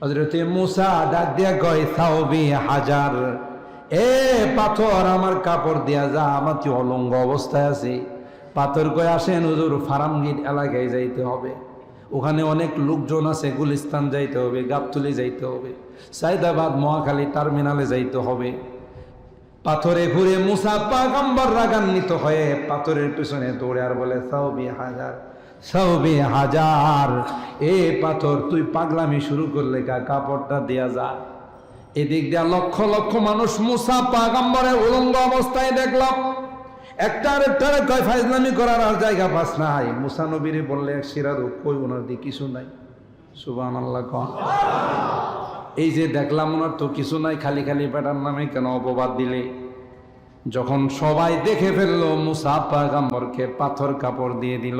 হযরতে মুসা ডাক দিয়া কয়, সাওবি হাজার, এ পাথর আমার কাপড় দিয়া যা, আমার তো অলঙ্গ অবস্থায় আছে। পাথর কয়, আসেন হুজুর, ফারামগীর এলাকায় যাইতে হবে, ওখানে অনেক লোকজন আছে, গুলিস্তান যাইতে হবে, গাবতলী যাইতে হবে, সাইদাবাদ মহাখালী টার্মিনালে যাইতে হবে। পাথরে ঘুরে মুসা পয়গম্বর রাগান্বিত হয়ে পাথরের পিছনে দৌড়ে আর বলে, সাওবি হাজার, সাওবি হাজার, এ পাথর তুই পাগলামি শুরু করলে, কাপড়টা দেয়া যা। এদিক দিয়া লক্ষ লক্ষ মানুষ মুসা পয়গম্বরের উলঙ্গ অবস্থায় দেখলাম। একটা আরেকটারে কয় ফাইজলামি করার আর জায়গা পাস নাই। মুসা নবীরে বললে এক শিরার কই, ওনার দিয়ে কিছু নাই। সুবহানাল্লাহ। কন এই যে দেখলাম ওনার তো কিছু নাই, খালি খালি বেটার নামে কেন অপবাদ দিলে? যখন সবাই দেখে ফেললো মুসা পয়গম্বরকে পাথর কাপড় দিয়ে দিল,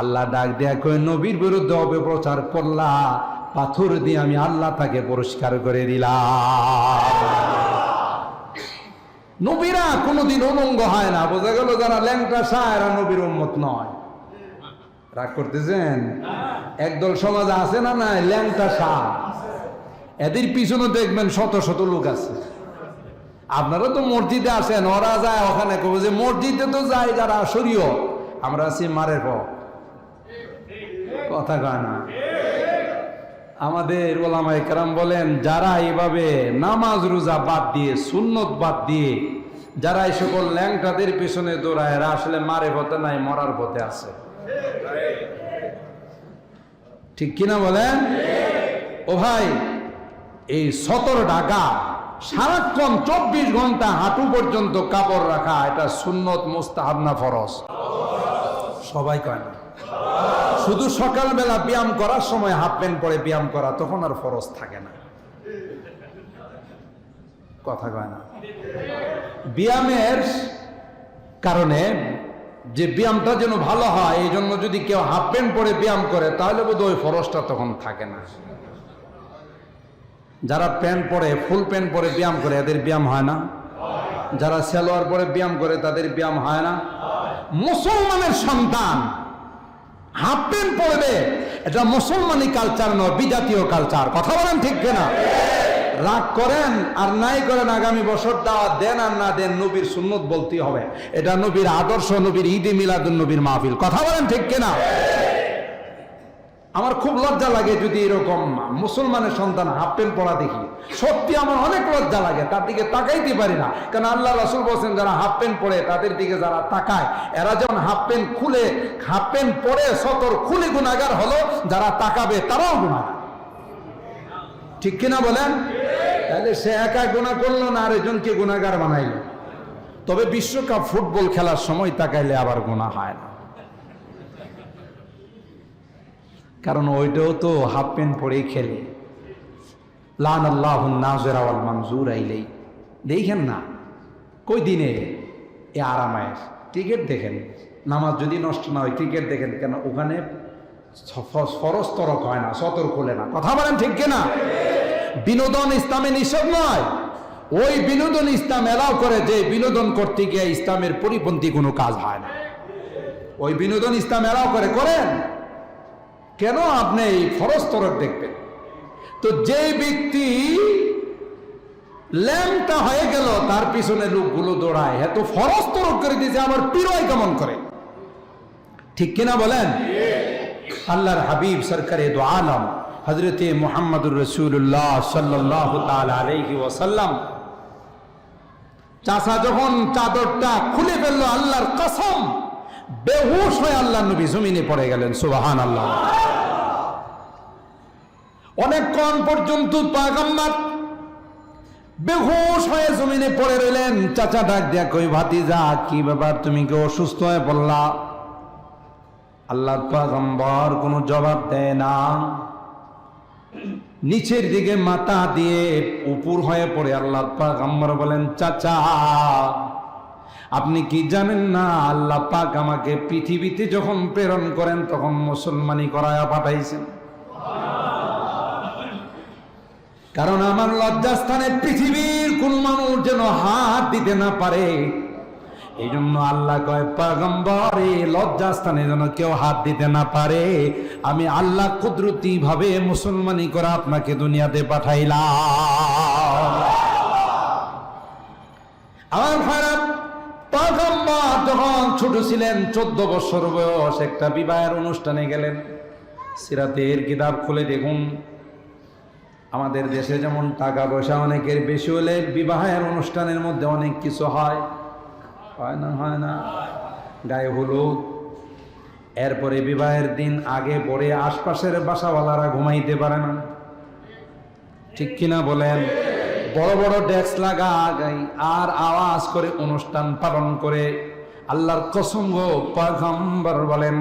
আল্লাহ ডাক দেয়া কই, নবীর বিরুদ্ধে অপপ্রচার করলা, পাথর দিয়ে আমি আল্লাহ তাকে পরিষ্কার করে দিলাম। নবীরা কোনদিন উলঙ্গ হয় না। বোঝা গেল যারা ল্যাংটা সায়রা নবীর উম্মত নয়। রাগ করতেছেন? একদল সমাজ আছে না, না ল্যাংটা সা, এদের পিছনে দেখবেন শত শত লোক আছে। আপনারা তো মসজিদে আসেন, ওরা যায় ওখানে কবে যে মসজিদে তো যায় যারা শরীয়, আমরা আছি মারের পর। কথা কয় না? আমাদের ওলামায়ে কেরাম বলেন, যারা এইভাবে নামাজ রোজা বাদ দিয়ে, সুন্নত বাদ দিয়ে যারা এই সকল ল্যাংটাদের পিছনে দৌড়ায়, এরা আসলে মারে পথে নাই, মরার পথে আছে। ঠিক কিনা বলেন? ও ভাই, এই 17 ঢাকা সারাক্ষণ 24 ঘন্টা হাঁটু পর্যন্ত কাপড় রাখা, এটা সুন্নত মুস্তাহাব না ফরজ? সবাই কয় না। শুধু সকালবেলা ব্যায়াম করার সময় হাফ প্যান্ট পরে ব্যায়াম করা, তখন আর ফরজ থাকে না। কথা কয় না? ব্যায়ামের কারণে যে ব্যায়ামটা যেন ভালো হয়, এই জন্য যদি কেউ হাফ প্যান্ট পরে ব্যায়াম করে, তাহলে বোধহয় ওই ফরজটা তখন থাকে না। যারা প্যান্ট পরে, ফুল প্যান্ট পরে ব্যায়াম করে, এদের ব্যায়াম হয় না। যারা সালোয়ার পরে ব্যায়াম করে, তাদের ব্যায়াম হয় না। মুসলমানের সন্তান হাফ প্যান্ট পরবে, এটা মুসলমানি কালচার নয়, বিজাতীয় কালচার। কথা বলেন ঠিক কিনা? রাগ করেন আর নাই করেন, আগামী বছর দাওয়াত দেন আর না দেন, নবীর সুন্নত বলতে হবে। এটা নবীর আদর্শ, নবীর ঈদে মিলাদুন নবীর মাহফিল। কথা বলেন ঠিক কিনা? আমার খুব লজ্জা লাগে যদি এরকম মুসলমানের সন্তান হাফ প্যান্ট পরা দেখি, সত্যি আমার অনেক লজ্জা লাগে, তার দিকে তাকাইতে পারি না। কারণ আল্লাহ রাসূল বলেছেন, যারা হাফ প্যান্ট পরে তাদের দিকে যারা তাকায়, এরা যেমন হাফ প্যান্ট খুলে, হাফ প্যান্ট পরে সতর খুলে গুনাহগার হলো, যারা তাকাবে তারাও গুনাহগার। ঠিক কিনা বলেন? তাহলে সে একা গুনাহ করলো না, আরেকজনকে গুনাহগার বানাইলো। তবে বিশ্বকাপ ফুটবল খেলার সময় তাকাইলে আবার গুনাহ হয় না, কারণ ওইটাও তো হাফ প্যান্ট পরেই খেলে। লানাল্লাহুন নাযিরা ওয়াল মানজুরা ইলাই। দেখেন না কই দিনে এ আরামায়েশ ক্রিকেট দেখেন, নামাজ যদি নষ্ট না হয় ক্রিকেট দেখেন কেন? ওখানে ফরজ তরক হয় না, সতর খোলে না। কথা বলেন ঠিক কিনা? বিনোদন ইসলামে নিষেধ নয়, ওই বিনোদন ইসলাম এলাও করে, যে বিনোদন করতে গিয়ে ইসলামের পরিপন্থী কোনো কাজ হয় না। ওই বিনোদন ইসলাম এলাও করে, করেন কেন? আপনি এই ফরজ তরক দেখবেন। তো যে ব্যক্তি ল্যাম্পটা হয়ে গেল, তার পিছনে লোকগুলো দৌড়ায়, এত ফরজ তরক করে দিয়েছে, আমার পিরোয় কেমন করে, ঠিক কিনা বলেন? আল্লাহর হাবিব সরকারে দো আলম হযরতে মুহাম্মদুর রাসূলুল্লাহ সাল্লাল্লাহু তাআলা আলাইহি ওয়াসাল্লাম চাচা যখন চাদরটা খুলে ফেললো, আল্লাহর কসম বেহুশ হয়ে আল্লাহর নবী জমিনে পড়ে গেলেন। সুবহানাল্লাহ। অনেকক্ষণ পর্যন্ত পয়গম্বর বেহুশ হয়ে জমিনে পড়ে রইলেন। চাচা ডাক দিয়া কই, ভাতিজা কি ব্যাপার, তুমি কি অসুস্থ হয়ে পড়লা? আল্লাহর পয়গম্বর কোনো জবাব দেয় না, নিচের দিকে মাথা দিয়ে উপর হয়ে পড়ে আল্লাহর পয়গম্বর বলেন, চাচা আপনি কি জানেন না আল্লাহ পাক আমাকে পৃথিবীতে যখন প্রেরণ করেন তখন মুসলমানি করায়া পাঠাইছেন? কারণ আমার লজ্জাস্থানে পৃথিবীর কোন মানুষ যেন হাত দিতে না পারে, এই জন্য আল্লাহ কয়, পয়গম্বর এই লজ্জাস্থানে যেন কেউ হাত দিতে না পারে, আমি আল্লাহ কুদরতি ভাবে মুসলমানি করে আপনাকে দুনিয়াতে পাঠাইলাম। আমার ভাইরা, পয়গম্বর যখন ছোট ছিলেন, 14 বছর বয়স, একটা বিবাহের অনুষ্ঠানে গেলেন। সিরাতের কিতাব খুলে দেখুন, আমাদের দেশে যেমন টাকা পয়সা অনেকের বেশি হলে বিবাহের অনুষ্ঠানের মধ্যে অনেক কিছু হয়, হয় না? হয় না? গায়ে হলুদ, এরপরে বিবাহের দিন আগে পরে আশপাশের বাসাওয়ালারা ঘুমাইতে পারে না, ঠিক কিনা বলেন? বড় বড় ডেস্ক লাগাই আর আওয়াজ করে অনুষ্ঠান পালন করে। আল্লাহর কসম গো, পয়গম্বর বলেন,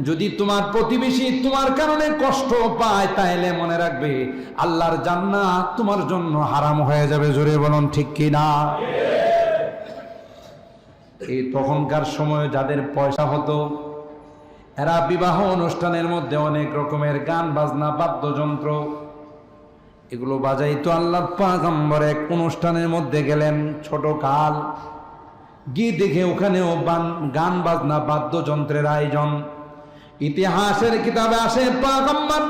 যদি তোমার প্রতিবেশী তোমার কারণে কষ্ট পায়, তাহলে মনে রাখবে আল্লাহর জান্নাত তোমার জন্য হারাম হয়ে যাবে। জোরে বলুন ঠিক কিনা? এই তখনকার সময় যাদের পয়সা হতো, এরা বিবাহ অনুষ্ঠানের মধ্যে অনেক রকমের গান বাজনা বাদ্যযন্ত্র এগুলো বাজাইতো। আল্লাহর পয়গম্বর এক অনুষ্ঠানের মধ্যে গেলেন, ছোট কাল গিয়ে দেখে ওখানেও গান বাজনা বাদ্যযন্ত্রের আয়োজন। ইতিহাসের কিতাবে আসে, পয়গম্বর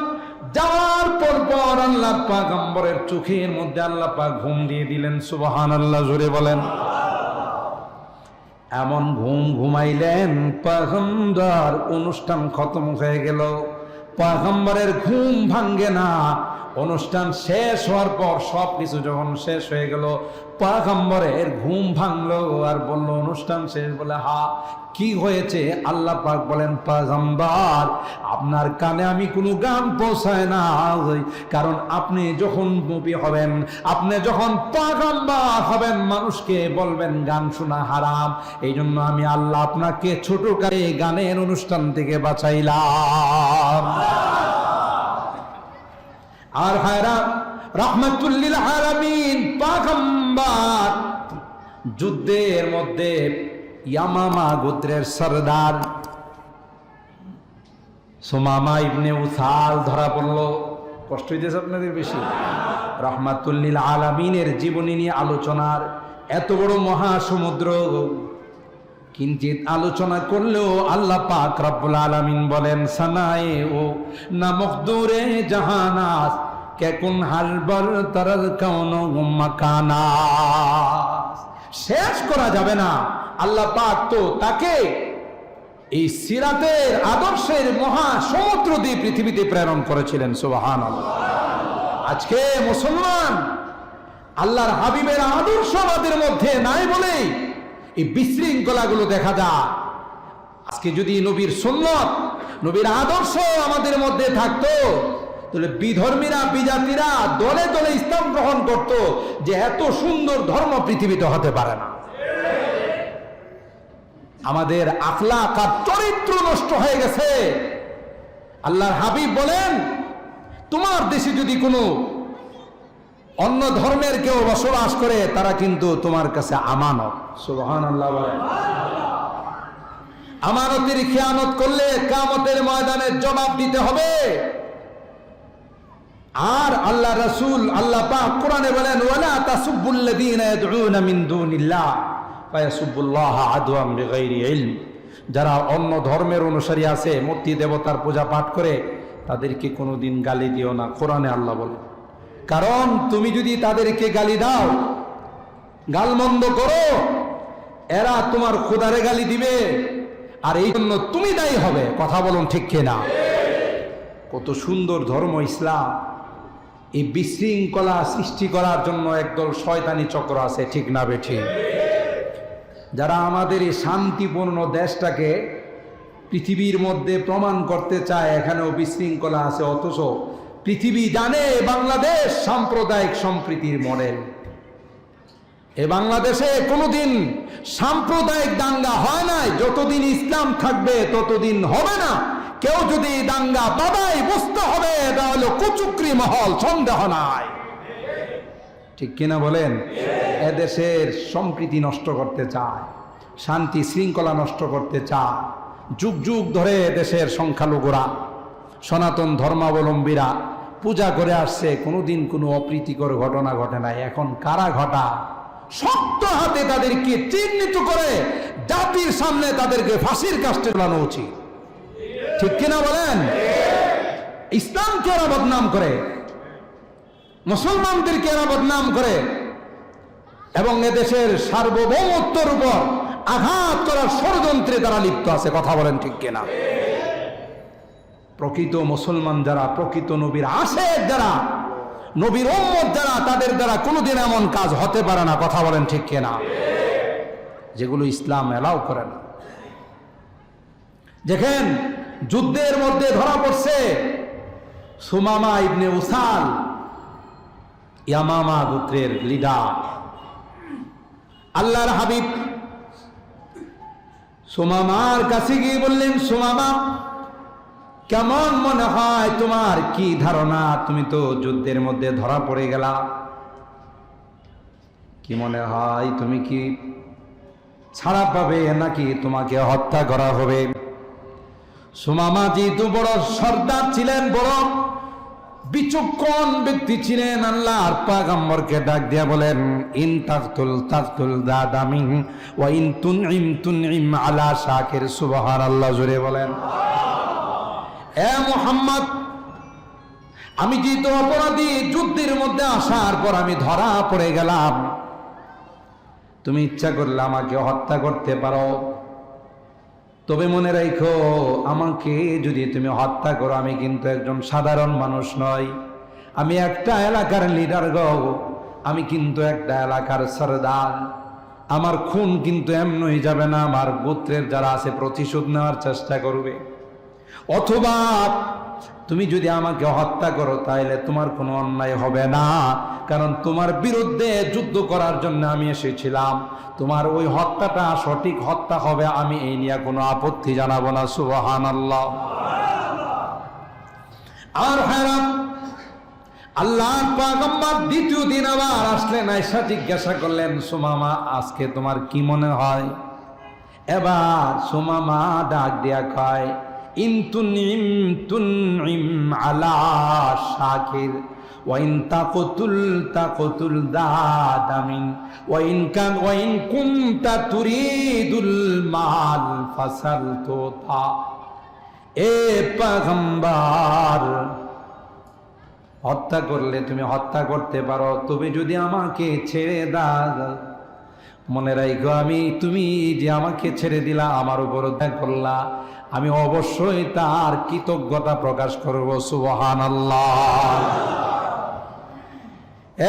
যাওয়ার পর আল্লাহ পয়গম্বরের চোখের মধ্যে আল্লাহ পাক ঘুম দিয়ে দিলেন। সুবহানাল্লাহ, জোরে বলেন। এমন ঘুম ঘুমাইলেন, পয়গম্বর অনুষ্ঠান খতম হয়ে গেল, পয়গম্বরের ঘুম ভাঙ্গে না। অনুষ্ঠান শেষ হওয়ার পর সবকিছু যখন শেষ হয়ে গেল, পয়গম্বরের ঘুম ভাঙলো আর বলল, অনুষ্ঠান শেষ? বলে হা। কি হয়েছে? আল্লাহ পাক বলেন, পয়গম্বর আপনার কানে আমি কোনো গান পৌঁছায় না, কারণ আপনি যখন নবী হবেন, আপনি যখন পয়গম্বর হবেন, মানুষকে বলবেন গান শোনা হারাম। এই জন্য আমি আল্লাহ আপনাকে ছোটকালে গানের অনুষ্ঠান থেকে বাঁচাইলাম। আর ভাইরা, রাহমাতুল লিল আলামিন পয়গম্বর যুদ্ধের মধ্যে ইয়ামামা গোত্রের সরদার সুমামা ইবনে উসাল ধরা পড়ল। কষ্ট হইতেছে আপনাদের বেশি? রাহমাতুল লিল আলামিনের জীবনী নিয়ে আলোচনার এত বড় মহাসমুদ্র, কিঞ্চিত আলোচনা করলেও আল্লাহ পাক রব্বুল আলামিন বলেন, সানায়ে ও না মখদুরে জাহানাস কে কুন হালবর তরল কৌন মাকানা। শেষ করা যাবে না। আল্লাহ পাক তো তাকে এই সিরাতের আদর্শের মহা সমুদ্র দিয়ে পৃথিবীতে প্রেরণ করেছিলেন। সুবহানাল্লাহ। আজকে মুসলমান আল্লাহর হাবিবের আদর্শ আমাদের মধ্যে নাই বলেই এই বিশৃঙ্খলাগুলো দেখা যায়। আজকে যদি নবীর সুন্নত, নবীর আদর্শ আমাদের মধ্যে থাকতো, তাহলে বিধর্মীরা, বিজাতিরা দলে দলে ইসলাম গ্রহণ করত, যে এত সুন্দর ধর্ম পৃথিবীতে হতে পারে না। আমাদের আখলাক আর চরিত্র নষ্ট হয়ে গেছে। আল্লাহর হাবিব বলেন, তোমার দেশে যদি কোনো অন্য ধর্মের কেউ বসবাস করে, তারা কিন্তু তোমার কাছে আমানত। সুবহানাল্লাহ বলেন। আমানতের খেয়ানত করলে কিয়ামতের ময়দানে জবাব দিতে হবে। আর আল্লাহ রাসূল আল্লাহ পাক কোরআনে বলেন ওয়ালা তাসুবুল্লাযীনা ইয়াদউনা মিন দুনিল্লাহ ফায়াসুবুল্লাহা আদওয়াম বিগাইরি ইলম। যারা অন্য ধর্মের অনুসারী আছে, মূর্তি দেবতার পূজা পাঠ করে, তাদেরকে কোনোদিন গালি দিও না, কোরআনে আল্লাহ বলে। কারণ তুমি যদি তাদেরকে গালি দাও, গালমন্দ করো, এরা তোমার খোদারে গালি দিবে, আর এই জন্য তুমি দায়ী হবে। কথা বলুন ঠিক কিনা? কত সুন্দর ধর্ম ইসলাম। এই বিশৃঙ্খলা সৃষ্টি করার জন্য একদল শয়তানি চক্র আছে, ঠিক না বেঠিক? যারা আমাদের এই শান্তিপূর্ণ দেশটাকে পৃথিবীর মধ্যে প্রমাণ করতে চায় এখানেও বিশৃঙ্খলা আছে, অথচ পৃথিবী জানে বাংলাদেশ সাম্প্রদায়িক সম্প্রীতির মডেল। এ বাংলাদেশে কোনোদিন সাম্প্রদায়িক দাঙ্গা হয় নাই। যতদিন ইসলাম থাকবে ততদিন হবে না। কেউ যদি দাঙ্গা বাধায় বুঝতে হবে এটা হলো কুচুকরি মহল, সন্দেহ নাই। ঠিক কিনা বলেন? এদেশের সম্প্রীতি নষ্ট করতে চায়, শান্তি শৃঙ্খলা নষ্ট করতে চায়। যুগ যুগ ধরে দেশের সংখ্যালঘুরা, সনাতন ধর্মাবলম্বীরা পূজা করে আসছে, কোনোদিন কোনো অপ্রীতিকর ঘটনা ঘটে নাই। এখন কারা ঘটা? শক্ত হাতে তাদেরকে চিহ্নিত করে জাতির সামনে তাদেরকে ফাঁসির কাস্টে ঝোলানো উচিত। ঠিক কিনা বলেন? ইসলামকে এরা বদনাম করে, মুসলমানদেরকে এরা বদনাম করে, এবং এদেশের সার্বভৌমত্বের উপর আঘাত করার ষড়যন্ত্রে তারা লিপ্ত আছে। কথা বলেন ঠিক কিনা? প্রকৃত মুসলমান যারা, প্রকৃত নবীর আশেক যারা, নবীর উম্মত যারা, তাদের দ্বারা কোনোদিন এমন কাজ হতে পারে না। কথা বলেন ঠিক কিনা? যেগুলো ইসলাম এলাও করে না। দেখেন, যুদ্ধের মধ্যে ধরা পড়ছে সুমামা ইবনে উসাল, ইয়ামামা গোত্রের লিডার। আল্লাহর হাবিব সুমামার কাছে গিয়ে বললেন, সুমামা, কেমন মনে হয় তোমার? কি ধারণা? তুমি তো যুদ্ধের মধ্যে ধরা পড়ে গেলা, কি মনে হয়? তুমি কি ছাড়া পাবে নাকি তোমাকে হত্যা করা হবে? সুমামা যেহেতু বড় সর্দার ছিলেন, বড় বিচক্ষণ ব্যক্তি ছিলেন, আল্লাহর পয়গম্বরকে ডাক দিয়া বলেন, ইন তাকতুল তাকতুল দাদামিন ওয়া ইন তুনইম তুনইম আলা শাকির। সুবহানাল্লাহ, জোরে বলেন। এ মুহাম্মদ, আমি যেহেতু অপরাধী, যুদ্ধের মধ্যে আসার পর আমি ধরা পড়ে গেলাম, তুমি ইচ্ছা করলে আমাকে হত্যা করতে পারো, তবে মনে রাখো, আমাকে যদি তুমি হত্যা করো, আমি কিন্তু একজন সাধারণ মানুষ নই, আমি একটা এলাকার লিডার গো, আমি কিন্তু একটা এলাকার সরদার। আমার খুন কিন্তু এমনই যাবে না, আমার গোত্রের যারা আছে প্রতিশোধ নেওয়ার চেষ্টা করবে। অথবা তুমি যদি আমাকে হত্যা করো তাহলে তোমার কোনো অন্যায় হবে না, কারণ তোমার বিরুদ্ধে যুদ্ধ করার জন্য আমি এসেছিলাম। তোমার ওই হত্যাটা সঠিক হত্যা হবে, আমি এই নিয়ে কোনো আপত্তি জানাবো না। সুবহানাল্লাহ। আর হ্যাঁ, আল্লাহর পয়গম্বর দ্বিতীয় দিন আবার আসলেন, আয়েশা জিজ্ঞাসা করলেন, সুমামা, আজকে তোমার কি মনে হয়? এবার সুমামা ডাক দিয়া কয়, ইন তুনইম তুনইম আলা শাকির ওয়া ইন তাকতুল তাকতুল দাদামিন ওয়া ইন কুনতা তুরিদুল মাল ফাসালতুতা। এ পয়গম্বর, হত্যা করলে তুমি হত্যা করতে পারো, তবে যদি আমাকে ছেড়ে দাও, মনে রাখো, তুমি যে আমাকে ছেড়ে দিলা, আমার উপর দয়া করলা, আমি অবশ্যই তার কৃতজ্ঞতা প্রকাশ করব। সুবহানাল্লাহ।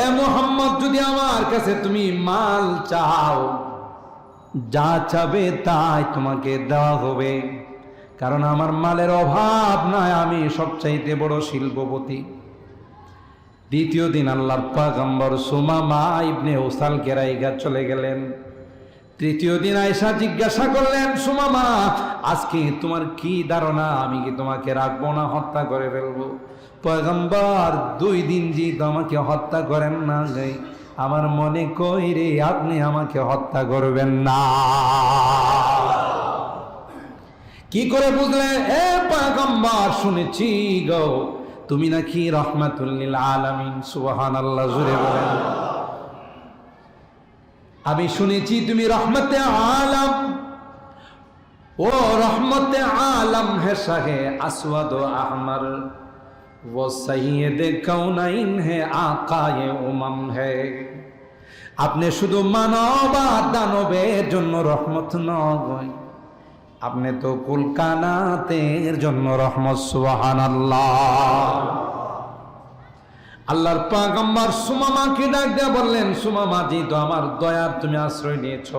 এ মুহাম্মদ, যদি আমার কাছে তুমি মাল চাও, যা চাবে তাই তোমাকে দেওয়া হবে, কারণ আমার মালের অভাব নাই, আমি সবচাইতে বড় শিল্পপতি। দ্বিতীয় দিন আল্লাহর পয়গম্বর সুমামা ইবনে উসাল কেরাইগা চলে গেলেন। তৃতীয় দিন আয়েশা জিজ্ঞাসা করলেন, সুমামা, আজকে তোমার কি ধারণা? আমি কি তোমাকে রাখবো না হত্যা করে ফেলবো? পয়গম্বর, 2 দিন যেহেতু আমাকে হত্যা করেন না, আমার মনে কই রে আপনি আমাকে হত্যা করবেন না। কি করে বুঝলেন? এ পয়গম্বর, শুনেছি গো তুমি নাকি রাহমাতুল লিল আলামিন। সুবহানাল্লাহ, জোরে বলেন। আমি শুনেছি তুমি রহমতে আলম। ও রহমতে আলম হে শাহে আসওয়াদ ও আহমর, वो सैयद कौनैन है आकाए उमम है। আপনি শুধু মানব আর দানবের জন্য রহমত নয়, আপনি তো কুল কানাতের জন্য রহমত। সুবহানাল্লাহ। আল্লাহর পয়গম্বর সুমামাকে ডাক দিয়ে বললেন, সুমামা জি তো আমার দয়ার তুমি আশ্রয় নিয়েছ,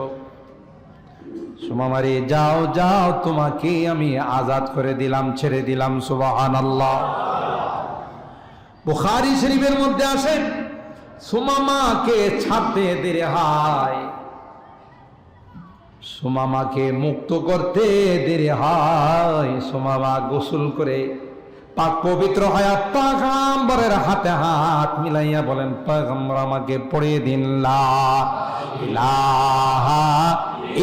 সুমামারে যাও যাও, তোমাকে আমি আজাদ করে দিলাম, ছেড়ে দিলাম। সুবহানাল্লাহ। বুখারী শরীফের মধ্যে আসে, সুমামাকে ছাড়তে দেরি হয়, সুমামাকে মুক্ত করতে দেরি হয়। সুমামা গোসল করে পাক পবিত্র হয়, পয়গম্বরের হাতে হাত মিলাইয়া বলেন, পয়গম্বর আমাকে পড়িয়ে দিন লা ইলাহা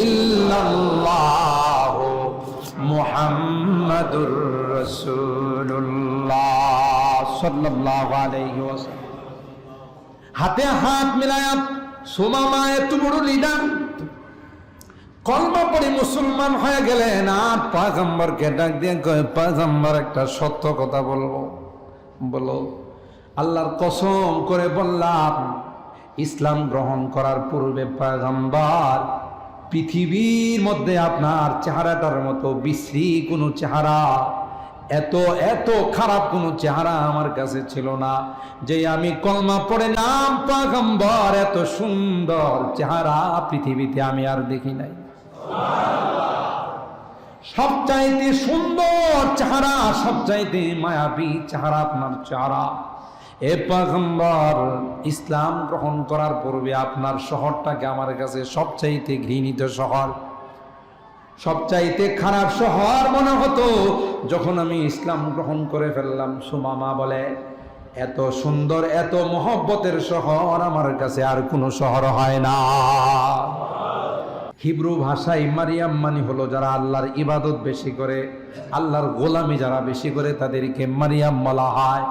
ইল্লাল্লাহ মুহাম্মাদুর রাসূলুল্লাহ সাল্লাল্লাহু আলাইহি ওয়াসাল্লাম। হাতে হাত মিলাইয়া সুমামা এত বড় লিডার, কলমা পড়ে মুসলমান হয়ে গেলেন। আর পয়গম্বরকে ডাক দিয়ে কয়, পয়গম্বর একটা সত্য কথা বলবো, বলো। আল্লাহর কসম করে বললাম, ইসলাম গ্রহণ করার পূর্বে পয়গম্বর পৃথিবীর মধ্যে আপনার চেহারাটার মতো বিশ্রী কোনো চেহারা, এত এত খারাপ কোনো চেহারা আমার কাছে ছিল না। যে আমি কলমা পড়ে নাম পয়গম্বর, এত সুন্দর চেহারা পৃথিবীতে আমি আর দেখি নাই। সবচাইতে সুন্দর চেহারা, সবচাইতে মায়াবী চেহারা আপনার চেহারা। এ পয়গম্বর, ইসলাম গ্রহণ করার পূর্বে আপনার শহরটাকে আমার কাছে সবচাইতে ঘৃণিত শহর, সবচাইতে খারাপ শহর মনে হতো। যখন আমি ইসলাম গ্রহণ করে ফেললাম, সুমামা বলে, এত সুন্দর এত মহব্বতের শহর আমার কাছে আর কোনো শহর হয় না। হিব্রু ভাষায় মারিয়াম মানে হলো যারা আল্লাহর ইবাদত বেশি করে, আল্লাহর গোলামি যারা বেশি করে, তাদেরকে মারিয়াম বলা হয়।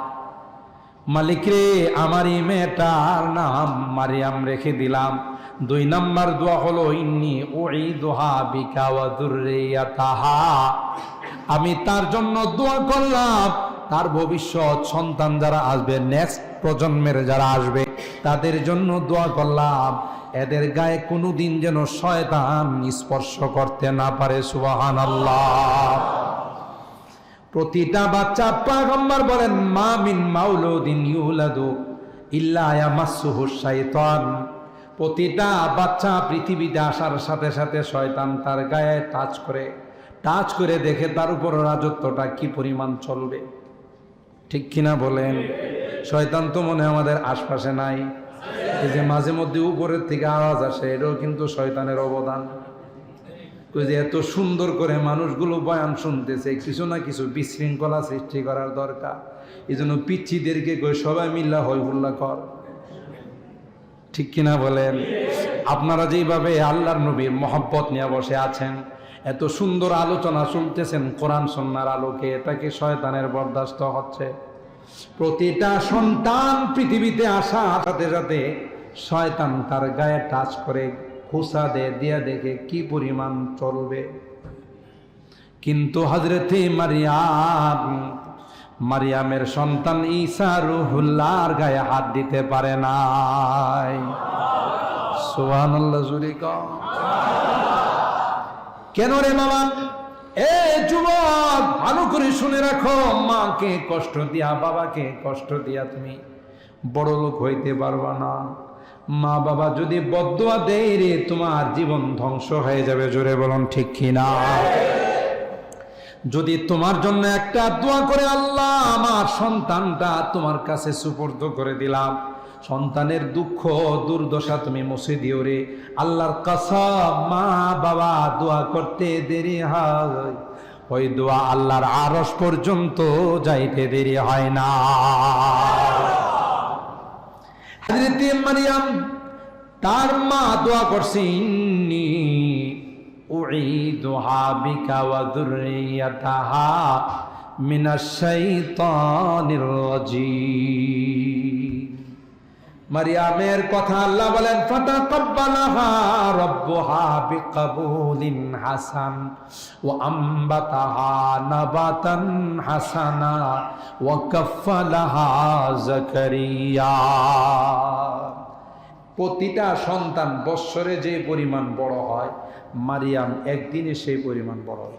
মালিক রে, আমার এই মেয়েটার নাম মারিয়াম রেখে দিলাম। 2 নম্বর দোয়া হলো, ইন্নী উঈদুহা বিকা ওয়া যুররিয়াতাহা, আমি তার জন্য দোয়া করলাম, তার ভবিষ্যৎ সন্তান যারা আসবে, নেক্সট প্রজন্মের যারা আসবে, তাদের জন্য দোয়া করলাম, এদের গায়ে কোনোদিন যেন শয়তান স্পর্শ করতে না পারে। সুবহানাল্লাহ। প্রতিটা বাচ্চা, পয়গম্বর বলেন, মা মিন মাউলুদিন ইউলাদু ইল্লা ইয়ামাসসুহু শাইতান, প্রতিটা বাচ্চা পৃথিবীতে আসার সাথে সাথে শয়তান তার গায়ে টাচ করে দেখে তার উপর রাজত্বটা কি পরিমাণ চলবে। ঠিক কিনা বলেন? শয়তান তো মনে আমাদের আশপাশে নাই, এই যে মাঝে মধ্যে উপরের থেকে আওয়াজ আসে, এটাও কিন্তু শয়তানের অবদান। যে এত সুন্দর করে মানুষগুলো বয়ান শুনতেছে, কিছু না কিছু বিশৃঙ্খলা সৃষ্টি করার দরকার। এই জন্য পিচ্ছিদেরকে কই সবাই মিল্লা হই হুল্লা কর। ঠিক কিনা বলেন? আপনারা যেইভাবে আল্লাহর নবীর মহব্বত নিয়ে বসে আছেন, এত সুন্দর আলোচনা শুনতেছেন কোরআন সুন্নাহর আলোকে, এটাকে শয়তানের বরদাস্ত হচ্ছে। প্রতিটা সন্তান পৃথিবীতে আসার সাথে সাথে শয়তান তার গায়ে টাচ করে খুসা দিয়া দেখে কি পরিমাণ চলবে। কিন্তু হযরতে মারিয়ামের সন্তান ঈসা রূহুল্লাহর গায়ে হাত দিতে পারে নাই। সুবহানাল্লাহ, জোরে কও। কেন রে বাবা? এ যুবক, ভালো করে শুনে রাখো, মাকে কষ্ট দিয়া, বাবাকে কষ্ট দিয়া তুমি বড় লোক হইতে পারবা না। মা বাবা যদি বদদুয়া দেয় রে, তোমার জীবন ধ্বংস হয়ে যাবে। জোরে বলুন ঠিক কিনা? যদি তোমার জন্য একটা দোয়া করে, আল্লাহ আমার সন্তানটা তোমার কাছে সুপর্দ করে দিলাম, সন্তানের দুঃখ দুর্দশা তুমি মুছে দিও রে, আল্লাহর কসম মা বাবা দোয়া করতে দেরি হয়, ওই দোয়া আল্লাহর আরশ পর্যন্ত যাইতে দেরি হয় না। হযরতে মারিয়াম তার মা দোয়া করছে, ইন্নী উঈদুহা বিকা ওয়া যুররিয়াতাহা মিনাশ শাইতানির রাজীম। মারিয়ামের কথা আল্লাহ বলেন ফাতাকাব্বালাহা রাব্বুহা বিকাবুলিন হাসান ওয়া আম্বাতাহা নাবাতান হাসানা ওয়া কাফফালাহা যাকারিয়া। প্রতিটা সন্তান বৎসরে যে পরিমাণ বড় হয়, মারিয়াম একদিনে সেই পরিমাণ বড় হয়।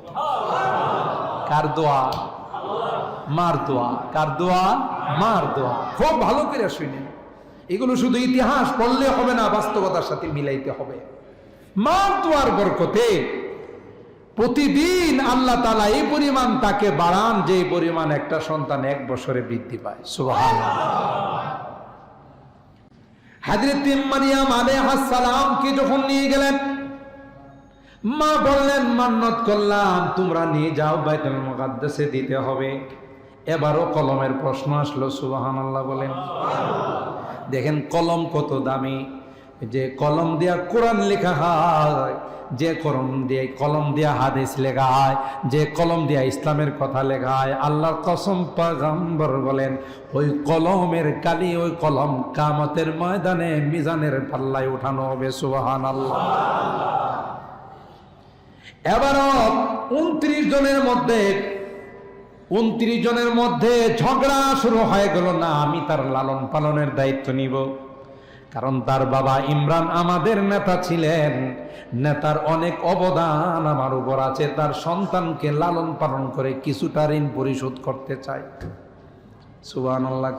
কার দোয়া? মার দোয়া। কার দোয়া? মার দোয়া। খুব ভালো করে শুনেন, এগুলো শুধু ইতিহাস পড়লে হবে না, বাস্তবতার সাথে মিলাইতে হবে। মার দোয়ার বরকতে প্রতিদিন আল্লাহ তাআলা এই পরিমাণ তাকে বাড়ান যে পরিমাণ একটা সন্তান এক বছরে বৃদ্ধি পায়। সুবহানাল্লাহ। হযরত মারিয়াম আলাইহিস সালাম কে যখন নিয়ে গেলেন, মা বললেন মান্নত করলাম তোমরা নিয়ে যাও, বাইতুল মুকাদ্দাসে দিতে হবে। এবারও কলমের প্রশ্ন আসলো। সুবহানাল্লাহ বলেন। দেখেন কলম কত দামি, যে কলম দিয়া কোরআন লেখা হয়, যে কলম দিয়া হাদিস লেখা হয়, যে কলম দিয়া ইসলামের কথা লেখা হয়, আল্লাহর কসম পয়গম্বর বলেন ওই কলমের কালি, ওই কলম কিয়ামতের ময়দানে মিজানের পাল্লায় উঠানো হবে। সুবহানাল্লাহ। এবারও 29 জনের মধ্যে ঝগড়া শুরু হয়ে গেল। না, আমি তার লালন পালনের দায়িত্ব নিব, কারণ তার বাবা ইমরান আমাদের নেতা ছিলেন, নেতার অনেক অবদান আমার উপর আছে। তার সন্তানকে লালন পালন করে কিছুটা ঋণ পরিশোধ করতে চাই। সুবহানাল্লাহ।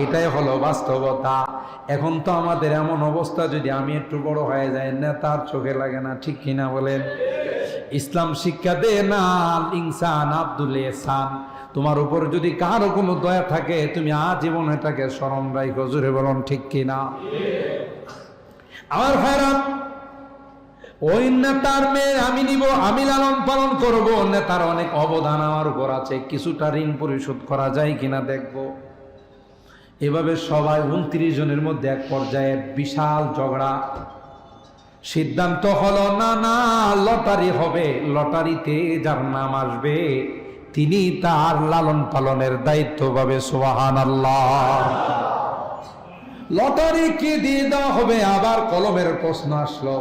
এটাই হলো বাস্তবতা। এখন তো আমাদের এমন অবস্থা, যদি আমি একটু বড় হয়ে যাই নেতার চোখে লাগে না, ঠিক কিনা বলেন? ইসলাম শিক্ষা দে না ইনসান আব্দুল ইহসান, তোমার উপর যদি কারো কোনো দয়া থাকে তুমি আজীবন এটাকে স্মরণ রাখো। জোরে বলুন ঠিক কিনা? আমার ভাইরা, ওই নেতার মেয়ে আমি নিব, আমি লালন পালন করব, নেতার অনেক অবদান আমার উপর আছে, কিছুটা ঋণ পরিশোধ করা যায় কিনা দেখব। এভাবে সবাই 29 জনের মধ্যে এক পর্যায়ে বিশাল ঝগড়া। সিদ্ধান্ত হলো না, লটারি হবে, লটারিতে যার নাম আসবে তিনি তার লালন পালনের দায়িত্ব পাবে। সুবহানাল্লাহ। লটারি কি দিয়ে দেওয়া হবে? আবার কলমের প্রশ্ন আসলো,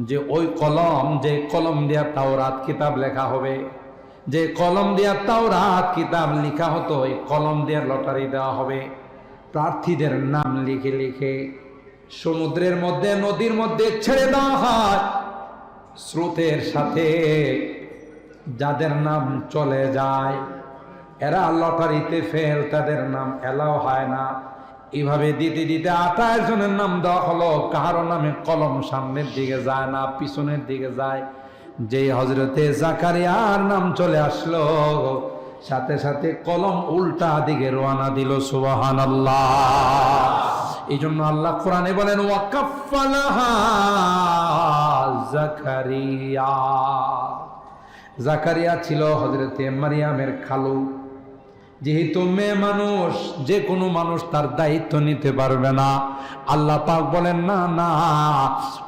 যে ওই কলম, যে কলম দিয়া তাওরাত কিতাব লেখা হবে, যে কলম দিয়া তাওরাত কিতাব লেখা হতো, ওই কলম দিয়ে লটারি দেওয়া হবে। প্রার্থীদের নাম লিখে লিখে সমুদ্রের মধ্যে, নদীর মধ্যে ছেড়ে দেওয়া হয়। স্রোতের সাথে যাদের নাম চলে যায় এরা লটারিতে ফেল, তাদের নাম এলাও হয় না। এইভাবে দিতে দিতে 28 জনের নাম দেওয়া হলো। কারো নামে কলম সামনের দিকে যায় না, পিছনের দিকে যায়। যে হযরতে জাকারিয়ার নাম চলে আসলো, সাথে সাথে কলম উল্টা দিকে রওনা দিল। সুবহানাল্লাহ। এই জন্য আল্লাহ কোরআনে বলেন ওয়া কাফফালাহা জাকারিয়া। জাকারিয়া ছিল হযরতে মারিয়ামের খালু। যেহেতু মেয়ে মানুষ, যে কোনো মানুষ তার দায়িত্ব নিতে পারবে না, আল্লাহ পাক বলেন না,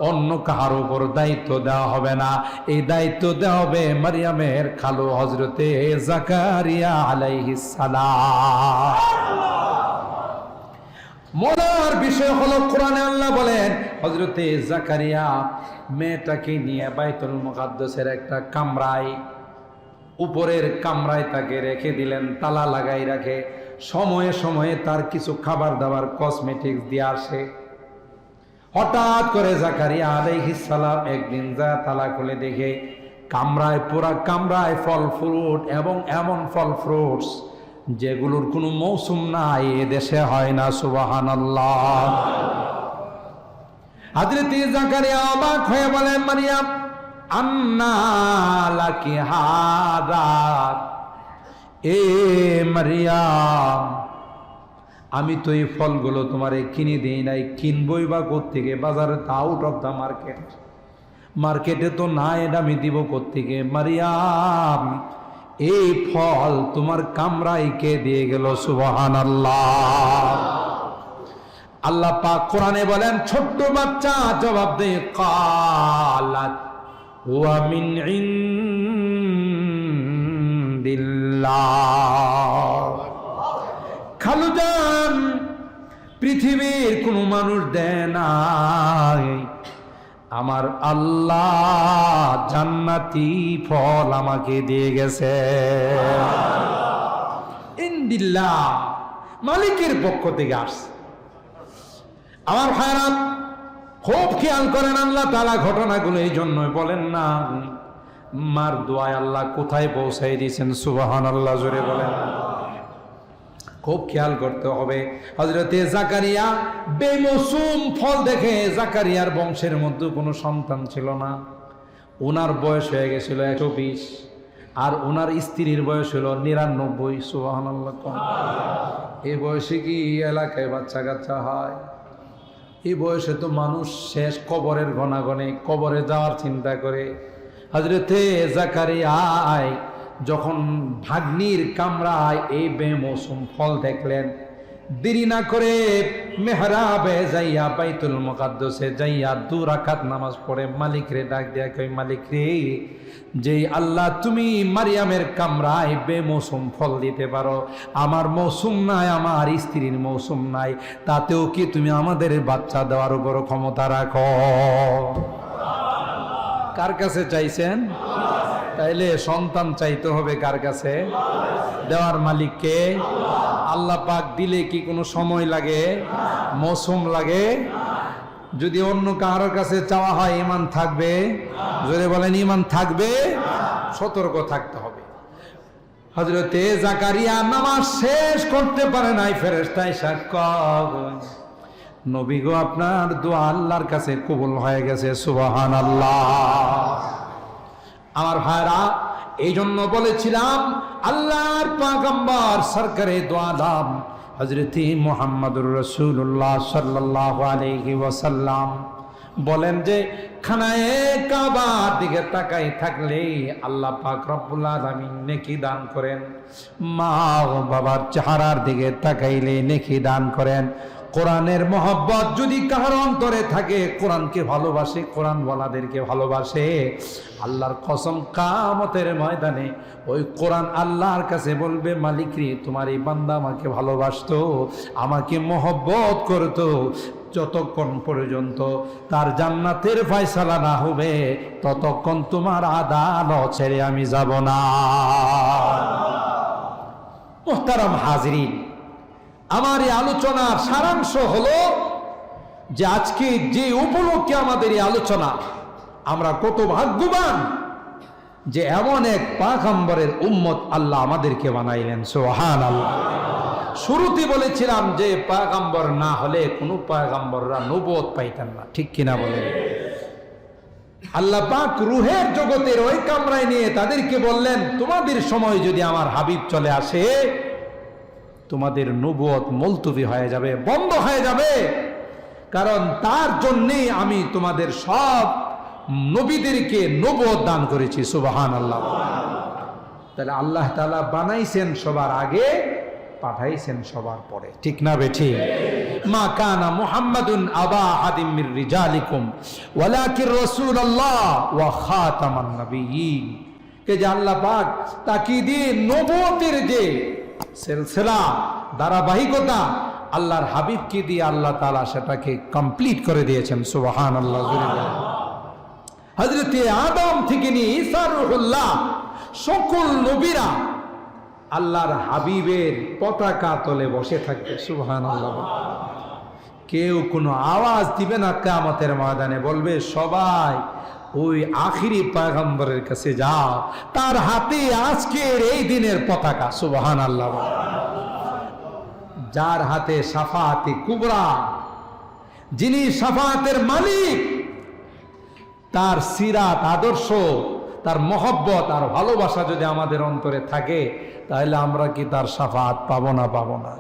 অন্য কাহার উপর দায়িত্ব দেওয়া হবে না, এই দায়িত্ব দেওয়া হবে মারিয়ামের খালু হযরতে জাকারিয়া আলাইহিস সালাম। মজার বিষয় হলো কোরআনে আল্লাহ বলেন হযরতে জাকারিয়া মেয়েটাকে নিয়ে বাইতুল মুকাদ্দাসের একটা কামরায়, উপরের কামরায় তাকে রেখে দিলেন, তালা লাগাই রাখে। সময়ে সময়ে তার কিছু খাবার দাবার, কসমেটিক্স দিয়ে আসে। হঠাৎ করে জাকারিয়া আলাইহিস সালাম একদিন যা তালা খুলে দেখে কামরায়, পুরা কামরায় ফল ফ্রুট, এবং এমন ফল ফ্রুটস যেগুলোর কোনো মৌসুম নাই, এ দেশে হয় না। সুবহানাল্লাহ। হযরত জাকারিয়া অবাক হয়ে বলেন মারিয়াম আন্না লাকি হাদা, এ মারিয়াম আমি তো এই ফলগুলো তোমারে কিনে দিই নাই, কিনবই বা কোত্থেকে? বাজারে তো আউট অফ দ্য মার্কেট, মার্কেটে তো নাই, এটা আমি দিব কোত্থেকে? মারিয়াম এই ফল তোমার কামরায় কে দিয়ে গেল? সুবহানাল্লাহ। আল্লাহ পাক কোরআনে বলেন, ছোট্ট বাচ্চা জবাব দেয় কালাত ওয়া মিন ইনদিল্লাহ। খালুজান, পৃথিবীর কোন মানুষ দেয় নাই, আমার আল্লাহ জান্নাতি ফল আমাকে দিয়ে গেছে। ইনদিল্লাহ, মালিকের পক্ষ থেকে আসছে। আমার ভাইরা খুব খেয়াল করেন, আল্লাহ তাআলা ঘটনাগুলো এই জন্যই বলেন না, মার দোয়ায় আল্লাহ কোথায় পৌঁছাই দিয়েছেন। সুবহানাল্লাহ, জোরে বলেন। খুব খেয়াল করতে হবে। হযরতে জাকারিয়া বেমৌসুম ফল দেখে, জাকারিয়ার বংশের মধ্যে কোনো সন্তান ছিল না। ওনার বয়স হয়ে গেছিল 120, আর ওনার স্ত্রীর বয়স হলো 99। সুবহানাল্লাহ। এই বয়সে কি এলাকায় বাচ্চা কাচ্চা হয়? এই বয়সে তো মানুষ শেষ, কবরের ঘনাগনে কবরে যাওয়ার চিন্তা করে। হযরতে জাকারিয়া যখন ভাগ্নির কামরায় এই বেমৌসুম ফল দেখলেন, দেরি না করে মেহরাবে যাইয়া বাইতুল মুকাদ্দাসে যাইয়া 2 রাকাত নামাজ পড়ে মালিক রে ডাক দিয়া কই, মালিক রে, যে আল্লাহ তুমি মারিয়ামের কামরায় বেমৌসুম ফল দিতে পারো, আমার মৌসুম নাই, আমার স্ত্রীর মৌসুম নাই, তাতেও কি তুমি আমাদের বাচ্চা দেওয়ার উপর ক্ষমতা রাখো? কার কাছে চাইছেন? তাইলে সন্তান চাইতে হবে কার কাছে? দেওয়ার মালিককে। আল্লাহ পাক দিলে কি কোনো সময় লাগে, মৌসুম লাগে? যদি অন্য কারোর কাছে চাওয়া হয়, ঈমান থাকবে? জোরে বলেন, ঈমান থাকবে? সতর্ক থাকতে হবে। হযরতে জাকারিয়া নামাজ শেষ করতে পারে নাই, ফেরেশতা এসে কয়, নবী গো, আপনার দোয়া আল্লাহর কাছে কবুল হয়ে গেছে। সুবহানাল্লাহ। আমার ভাইরা, এই জন্য বলেছিলাম আল্লাহর পয়গম্বর সরকারে দো আলম হযরতে মুহাম্মদুর রাসূলুল্লাহ সাল্লাল্লাহু আলাইহি ওয়াসাল্লাম বলেন যে, খানায়ে কাবার দিকে তাকাই থাকলে আল্লাহ পাক রব্বুল আলামিন নেকি দান করেন। মা ও বাবার চেহারার দিকে তাকাইলে নেকি দান করেন। কোরআনের মহব্বত যদি কারো অন্তরে থাকে, কোরআনকে ভালোবাসে, কোরআন ওয়ালাদেরকে ভালোবাসে, আল্লাহর কসম কিয়ামতের ময়দানে ওই কোরআন আল্লাহর কাছে বলবে, মালিক রে, তোমার এই বান্দা আমাকে ভালোবাসতো, আমাকে মহব্বত করতো, যতক্ষণ পর্যন্ত তার জান্নাতের ফয়সালা না হবে ততক্ষণ তোমার আদালত ছেড়ে আমি যাব না। মুহতারাম হাজিরিন, আমার এই আলোচনার সারাংশ হলো যে আজকে যে উপলক্ষে আমাদের এই আলোচনা, আমরা কত ভাগ্যবান যে এমন এক পয়গম্বরের উম্মত আল্লাহ আমাদেরকে বানাইলেন। সুবহানাল্লাহ। শুরুতে বলেছিলাম যে পয়গম্বর না হলে কোনো পয়গম্বররা নবুয়ত পাইতেন না, ঠিক কিনা বলেন? আল্লাহ পাক রূহের জগতের ওই কামরায় নিয়ে তাদেরকে বললেন, তোমাদের সময় যদি আমার হাবিব চলে আসে, তোমাদের নবুয়ত মুলতবি হয়ে যাবে, বন্ধ হয়ে যাবে, কারণ তার জন্যই আমি তোমাদের সব নবীদেরকে নবুয়ত দান করেছি। সুবহানাল্লাহ। তাহলে আল্লাহ তাআলা বানাইছেন সবার আগে, পাঠাইছেন সবার পরে, ঠিক না বেঠিক? মা কানা মুহাম্মাদুন আবা আহাদিম মির রিজালিকুম ওয়ালাকিন রাসূলুল্লাহ ওয়া খাতামান নবিয়্যিন। কে যে আল্লাহ পাক তাকে দিয়ে নবুয়তের যে সিলসিলা, ধারাবাহিকতা, আল্লাহর হাবিবকে দিয়ে আল্লাহ তাআলা সেটাকে কমপ্লিট করে দিয়েছেন। সুবহানাল্লাহ। হযরতে আদম থেকে নিয়ে ঈসা রূহুল্লাহ সকল নবীরা আল্লাহর হাবিবের পতাকা তলে বসে থাকবে। সুবহানাল্লাহ। কেউ কোনো আওয়াজ দিবে না কিয়ামতের ময়দানে, বলবে সবাই ওই আখিরি পয়গম্বরের কাছে যাও, তার হাতে আজকের এই দিনের পতাকা। সুবহানাল্লাহ। যার হাতে শাফাআতে কুবরা, যিনি শাফাআতের মালিক, তার সিরাত, আদর্শ, তার মহব্বত আর ভালোবাসা যদি আমাদের অন্তরে থাকে, তাহলে আমরা কি তার শাফাআত পাবো না? পাবো না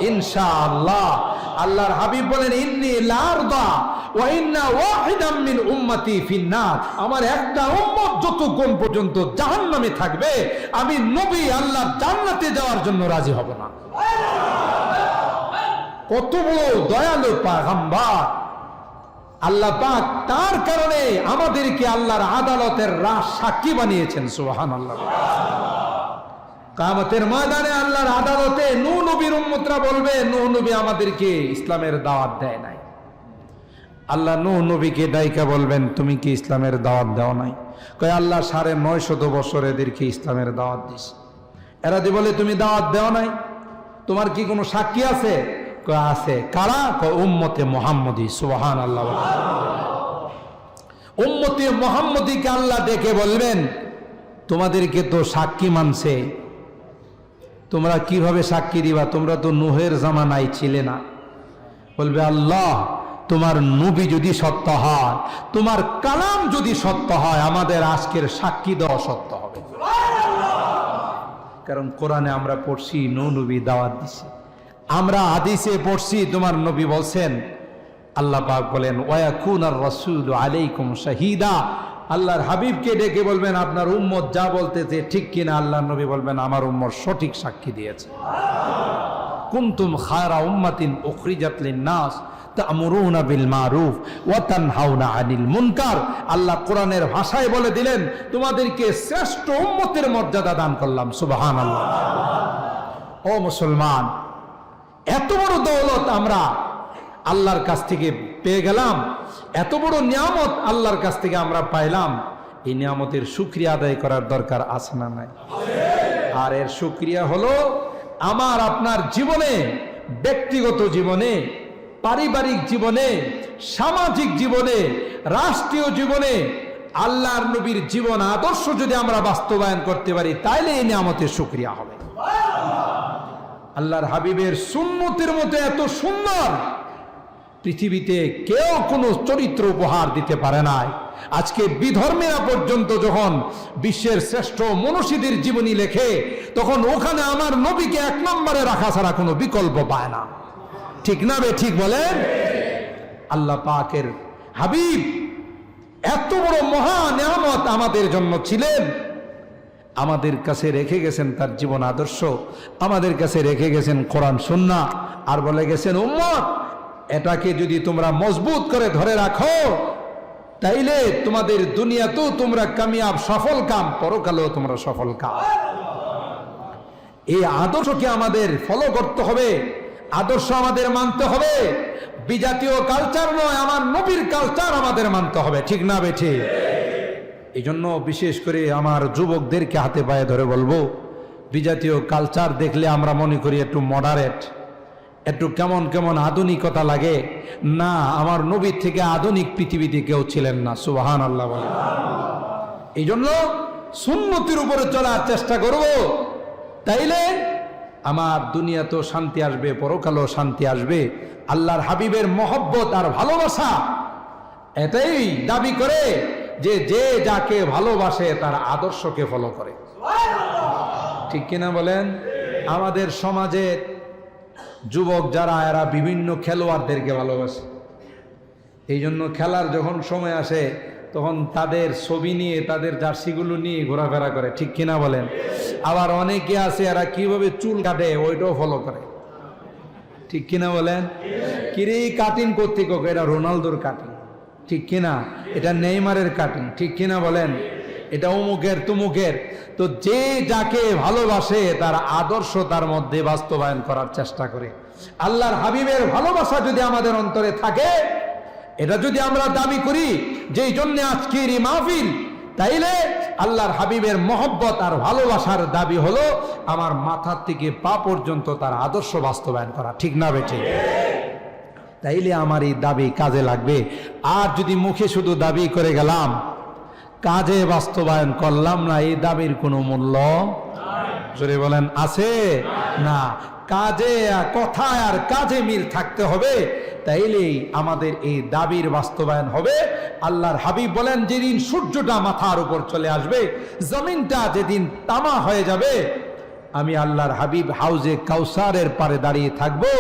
ইনশাআল্লাহ। আল্লাহর হাবিব বলেন, ইন্নী লা আরদা ওয়া ইন্না ওয়াহিদাম মিন উম্মতি ফিন্নার। আমার একটা উম্মত যতক্ষণ পর্যন্ত জাহান্নামে থাকবে, আমি নবী আল্লাহর জান্নাতে যাওয়ার জন্য রাজি হব না। কত বড় দয়ালু পয়গম্বর! আল্লাহ পাক তার কারণে আমাদেরকে আল্লাহর আদালতের সাক্ষী বানিয়েছেন। সুবহানাল্লাহ। কিয়ামতের ময়দানে আল্লাহর আদালতে নূহ নবীর উম্মতরা বলবে, নূহ নবী আমাদেরকে ইসলামের দাওয়াত দেয় নাই। আল্লাহ নূহ নবীকে ডাইকা বলবেন, তুমি কি ইসলামের দাওয়াত দাও নাই? কয় আল্লাহ 950 বছর এদেরকে ইসলামের দাওয়াত দিছে। এরা দি বলে তুমি দাওয়াত দেও নাই, তোমার কি কোনো সাক্ষী আছে? কয় আছে। কারা? কয় উম্মতে মুহাম্মদী। সুবহানাল্লাহ। উম্মতে মুহাম্মদীকে আল্লাহ ডেকে বলবেন, তোমাদেরকে তো সাক্ষী মানছে, তোমরা কিভাবে সাক্ষী দিবা? তোমরা তো নূহের জামানায় ছিলে না। বলবে আল্লাহ, তোমার নবী যদি সত্য হয়, তোমার কালাম যদি সত্য হয়, আমাদের আজকের সাক্ষী দেওয়া সত্য হবে। কারণ কোরআনে আমরা পড়ছি নূহ নবী দাওয়াত দিছে, আমরা হাদিসে পড়ছি তোমার নবী বলছেন, আল্লাহ পাক বলেন ওয়ায়াকুনার রাসূলু আলাইকুম শাহীদা। আল্লাহর হাবিবকে ডেকে বলবেন আপনার উম্মত যা বলতেছে ঠিক কিনা? আল্লাহর নবী বলবেন আমার উম্মত সঠিক সাক্ষী দিয়েছে। কুনতুম খায়রা উম্মাতিন উখরিজাত লিন-নাস তা'মুরুনা বিল মারুফ ওয়া তানহাউনা আনিল মুনকার। আল্লাহ কোরআনের ভাষায় বলে দিলেন, তোমাদেরকে শ্রেষ্ঠ উম্মতের মর্যাদা দান করলাম। সুবহানাল্লাহ। ও মুসলমান, এত বড় দৌলত আমরা আল্লাহর কাছ থেকে পেয়ে গেলাম, এত বড় নিয়ামত আল্লাহর কাছ থেকে আমরা পাইলাম। এই নিয়ামতের শুকরিয়া আদায় করার দরকার আছে না নাই? আর এর শুকরিয়া হলো আমার আপনার জীবনে, ব্যক্তিগত জীবনে, পারিবারিক জীবনে, সামাজিক জীবনে, রাষ্ট্রীয় জীবনে আল্লাহর নবীর জীবন আদর্শ যদি আমরা বাস্তবায়ন করতে পারি, তাইলে এই নিয়ামতের শুকরিয়া হবে। আল্লাহর হাবিবের সুন্নতের মতো এত সুন্দর পৃথিবীতে কেউ কোনো চরিত্র উপহার দিতে পারে নাই। আজকে বিধর্মীরা পর্যন্ত যখন বিশ্বের শ্রেষ্ঠ মনীষীদের জীবনী লেখে, তখন ওখানে আমার নবীকে 1 নম্বরে রাখা ছাড়া কোনো বিকল্প পায় না। ঠিক না বে ঠিক বলেন? আল্লাহ পাকের হাবিব এত বড় মহা নিয়ামত আমাদের জন্য ছিলেন, আমাদের কাছে রেখে গেছেন তার জীবন আদর্শ, আমাদের কাছে রেখে গেছেন কোরআন সুন্নাহ, আর বলে গেছেন উম্মত এটাকে যদি তোমরা মজবুত করে ধরে রাখো, তাইলে তোমাদের দুনিয়াতেও তোমরা কামিয়াব, সফল কাম, পরকালেও তোমরা সফল কাম। এই আদর্শকে আমাদের ফলো করতে হবে, আদর্শ আমাদের মানতে হবে। বিজাতীয় কালচার নয়, আমার নবীর কালচার আমাদের মানতে হবে। ঠিক না বেঠি? এই জন্য বিশেষ করে আমার যুবকদেরকে হাতে পায়ে ধরে বলবো, বিজাতীয় কালচার দেখলে আমরা মনে করি একটু মডারেট, একটু কেমন কেমন আধুনিকতা লাগে। না, আমার নবীর থেকে আধুনিক পৃথিবীতে কেউ ছিলেন না। সুবহানাল্লাহ বলেন। এই জন্য সুন্নতির উপরে চলার চেষ্টা করব, তাইলে আমার দুনিয়াতেও শান্তি আসবে, পরকালেও শান্তি আসবে। আল্লাহর হাবিবের মহব্বত আর ভালোবাসা এটাই দাবি করে যে যে যাকে ভালোবাসে তার আদর্শকে ফলো করে। ঠিক কিনা বলেন? আমাদের সমাজের যুবক যারা, এরা বিভিন্ন খেলোয়াড়দেরকে ভালোবাসে। এই জন্য খেলার যখন সময় আসে তখন তাদের ছবি নিয়ে, তাদের জার্সিগুলো নিয়ে ঘোরাফেরা করে। ঠিক কিনা বলেন? আবার অনেকে আছে এরা কিভাবে চুল কাটে ওইটাও ফলো করে। ঠিক কিনা বলেন? কিরে কাটিং করতে কোক, এটা রোনালদোর কাটিং। ঠিক কিনা? এটা নেইমারের কাটিং। ঠিক কিনা বলেন? এটা অমুকের তুমুকের। তো যে যাকে ভালোবাসে তার আদর্শ তার মধ্যে বাস্তবায়ন করার চেষ্টা করে। আল্লাহর হাবিবের ভালোবাসা যদি আমাদের অন্তরে থাকে, এটা যদি আমরা দাবি করি যে এই জন্য আজকের এই মাহফিল, তাইলে আল্লাহর হাবিবের মহব্বত আর ভালোবাসার দাবি হলো আমার মাথা থেকে পা পর্যন্ত তার আদর্শ বাস্তবায়ন করা। ঠিক না বেঠিক? তাইলে আমার এই দাবি কাজে লাগবে। আর যদি মুখে শুধু দাবি করে গেলাম, কাজে বাস্তবায়ন করলাম না, এই দাবির কোনো মূল্য জোরে বলেন আছে না? কাজে, কথায় আর কাজে মিল থাকতে হবে, তাইলেই আমাদের এই দাবির বাস্তবায়ন হবে। আল্লাহর হাবিব বলেন, যেদিন সূর্যটা মাথার উপর চলে আসবে, জমিনটা যেদিন তামা হয়ে যাবে, আমি আল্লাহর হাবিব হাউজে কাউসারের পারে দাঁড়িয়ে থাকবো।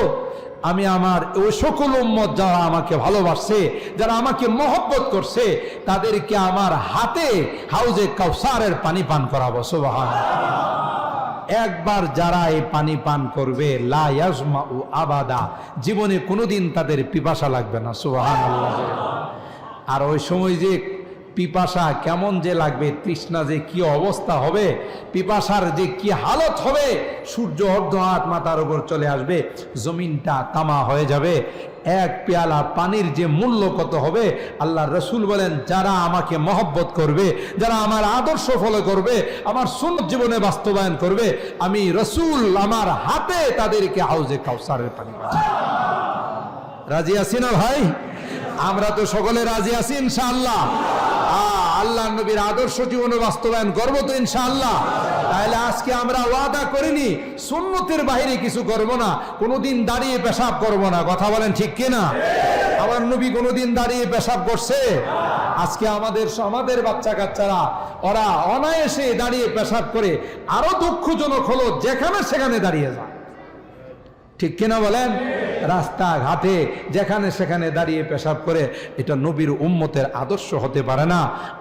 আমি আমার ওই সকল উম্মত যারা আমাকে ভালোবাসছে, যারা আমাকে মহব্বত করছে, তাদেরকে আমার হাতে হাউজে কাউসারের পানি পান করাবো। সুবহানাল্লাহ। একবার যারা এই পানি পান করবে, লা ইয়াজমাউ আবাদা, জীবনে কোনোদিন তাদের পিপাসা লাগবে না। সুবহানাল্লাহ। আর ওই সময় যে পিপাসা কেমন যে লাগবে, তৃষ্ণা যে কি অবস্থা হবে, পিপাসার যে কি হালত হবে, সূর্য অর্ধ হাত মাথার উপর চলে আসবে, জমিনটা তামা হয়ে যাবে, এক পেয়ালা পানির যে মূল্য কত হবে। আল্লাহ রসুল বলেন, যারা আমাকে মহব্বত করবে, যারা আমার আদর্শ ফলো করবে, আমার সুন্নত জীবনে বাস্তবায়ন করবে, আমি রসুল আমার হাতে তাদেরকে হাউজে কাউসারের পানি পাঠাবো। রাজি আছি না ভাই? আমরা তো সকলে রাজি আছি ইনশাআল্লাহ। আল্লাহ নবীর আদর্শ জীবনে বাস্তবায়ন করবো তো ইনশাআল্লাহ। তাহলে আজকে আমরা ওয়াদা করিনি সুন্নতের বাইরে কিছু করব না, কোনোদিন দাঁড়িয়ে পেশাব করব না। কথা বলেন ঠিক কিনা? আমার নবী কোনোদিন দাঁড়িয়ে পেশাব করছে? আজকে আমাদের বাচ্চা কাচ্চারা ওরা অনায়াসে দাঁড়িয়ে পেশাব করে। আরো দুঃখজনক হলো যেখানে সেখানে দাঁড়িয়ে যায়। ঠিক কিনা বলেন? রাস্তাঘাটে যেখানে সেখানে দাঁড়িয়ে পেশাব করে। এটা নবীর উম্মতের আদর্শ হতে পারে না।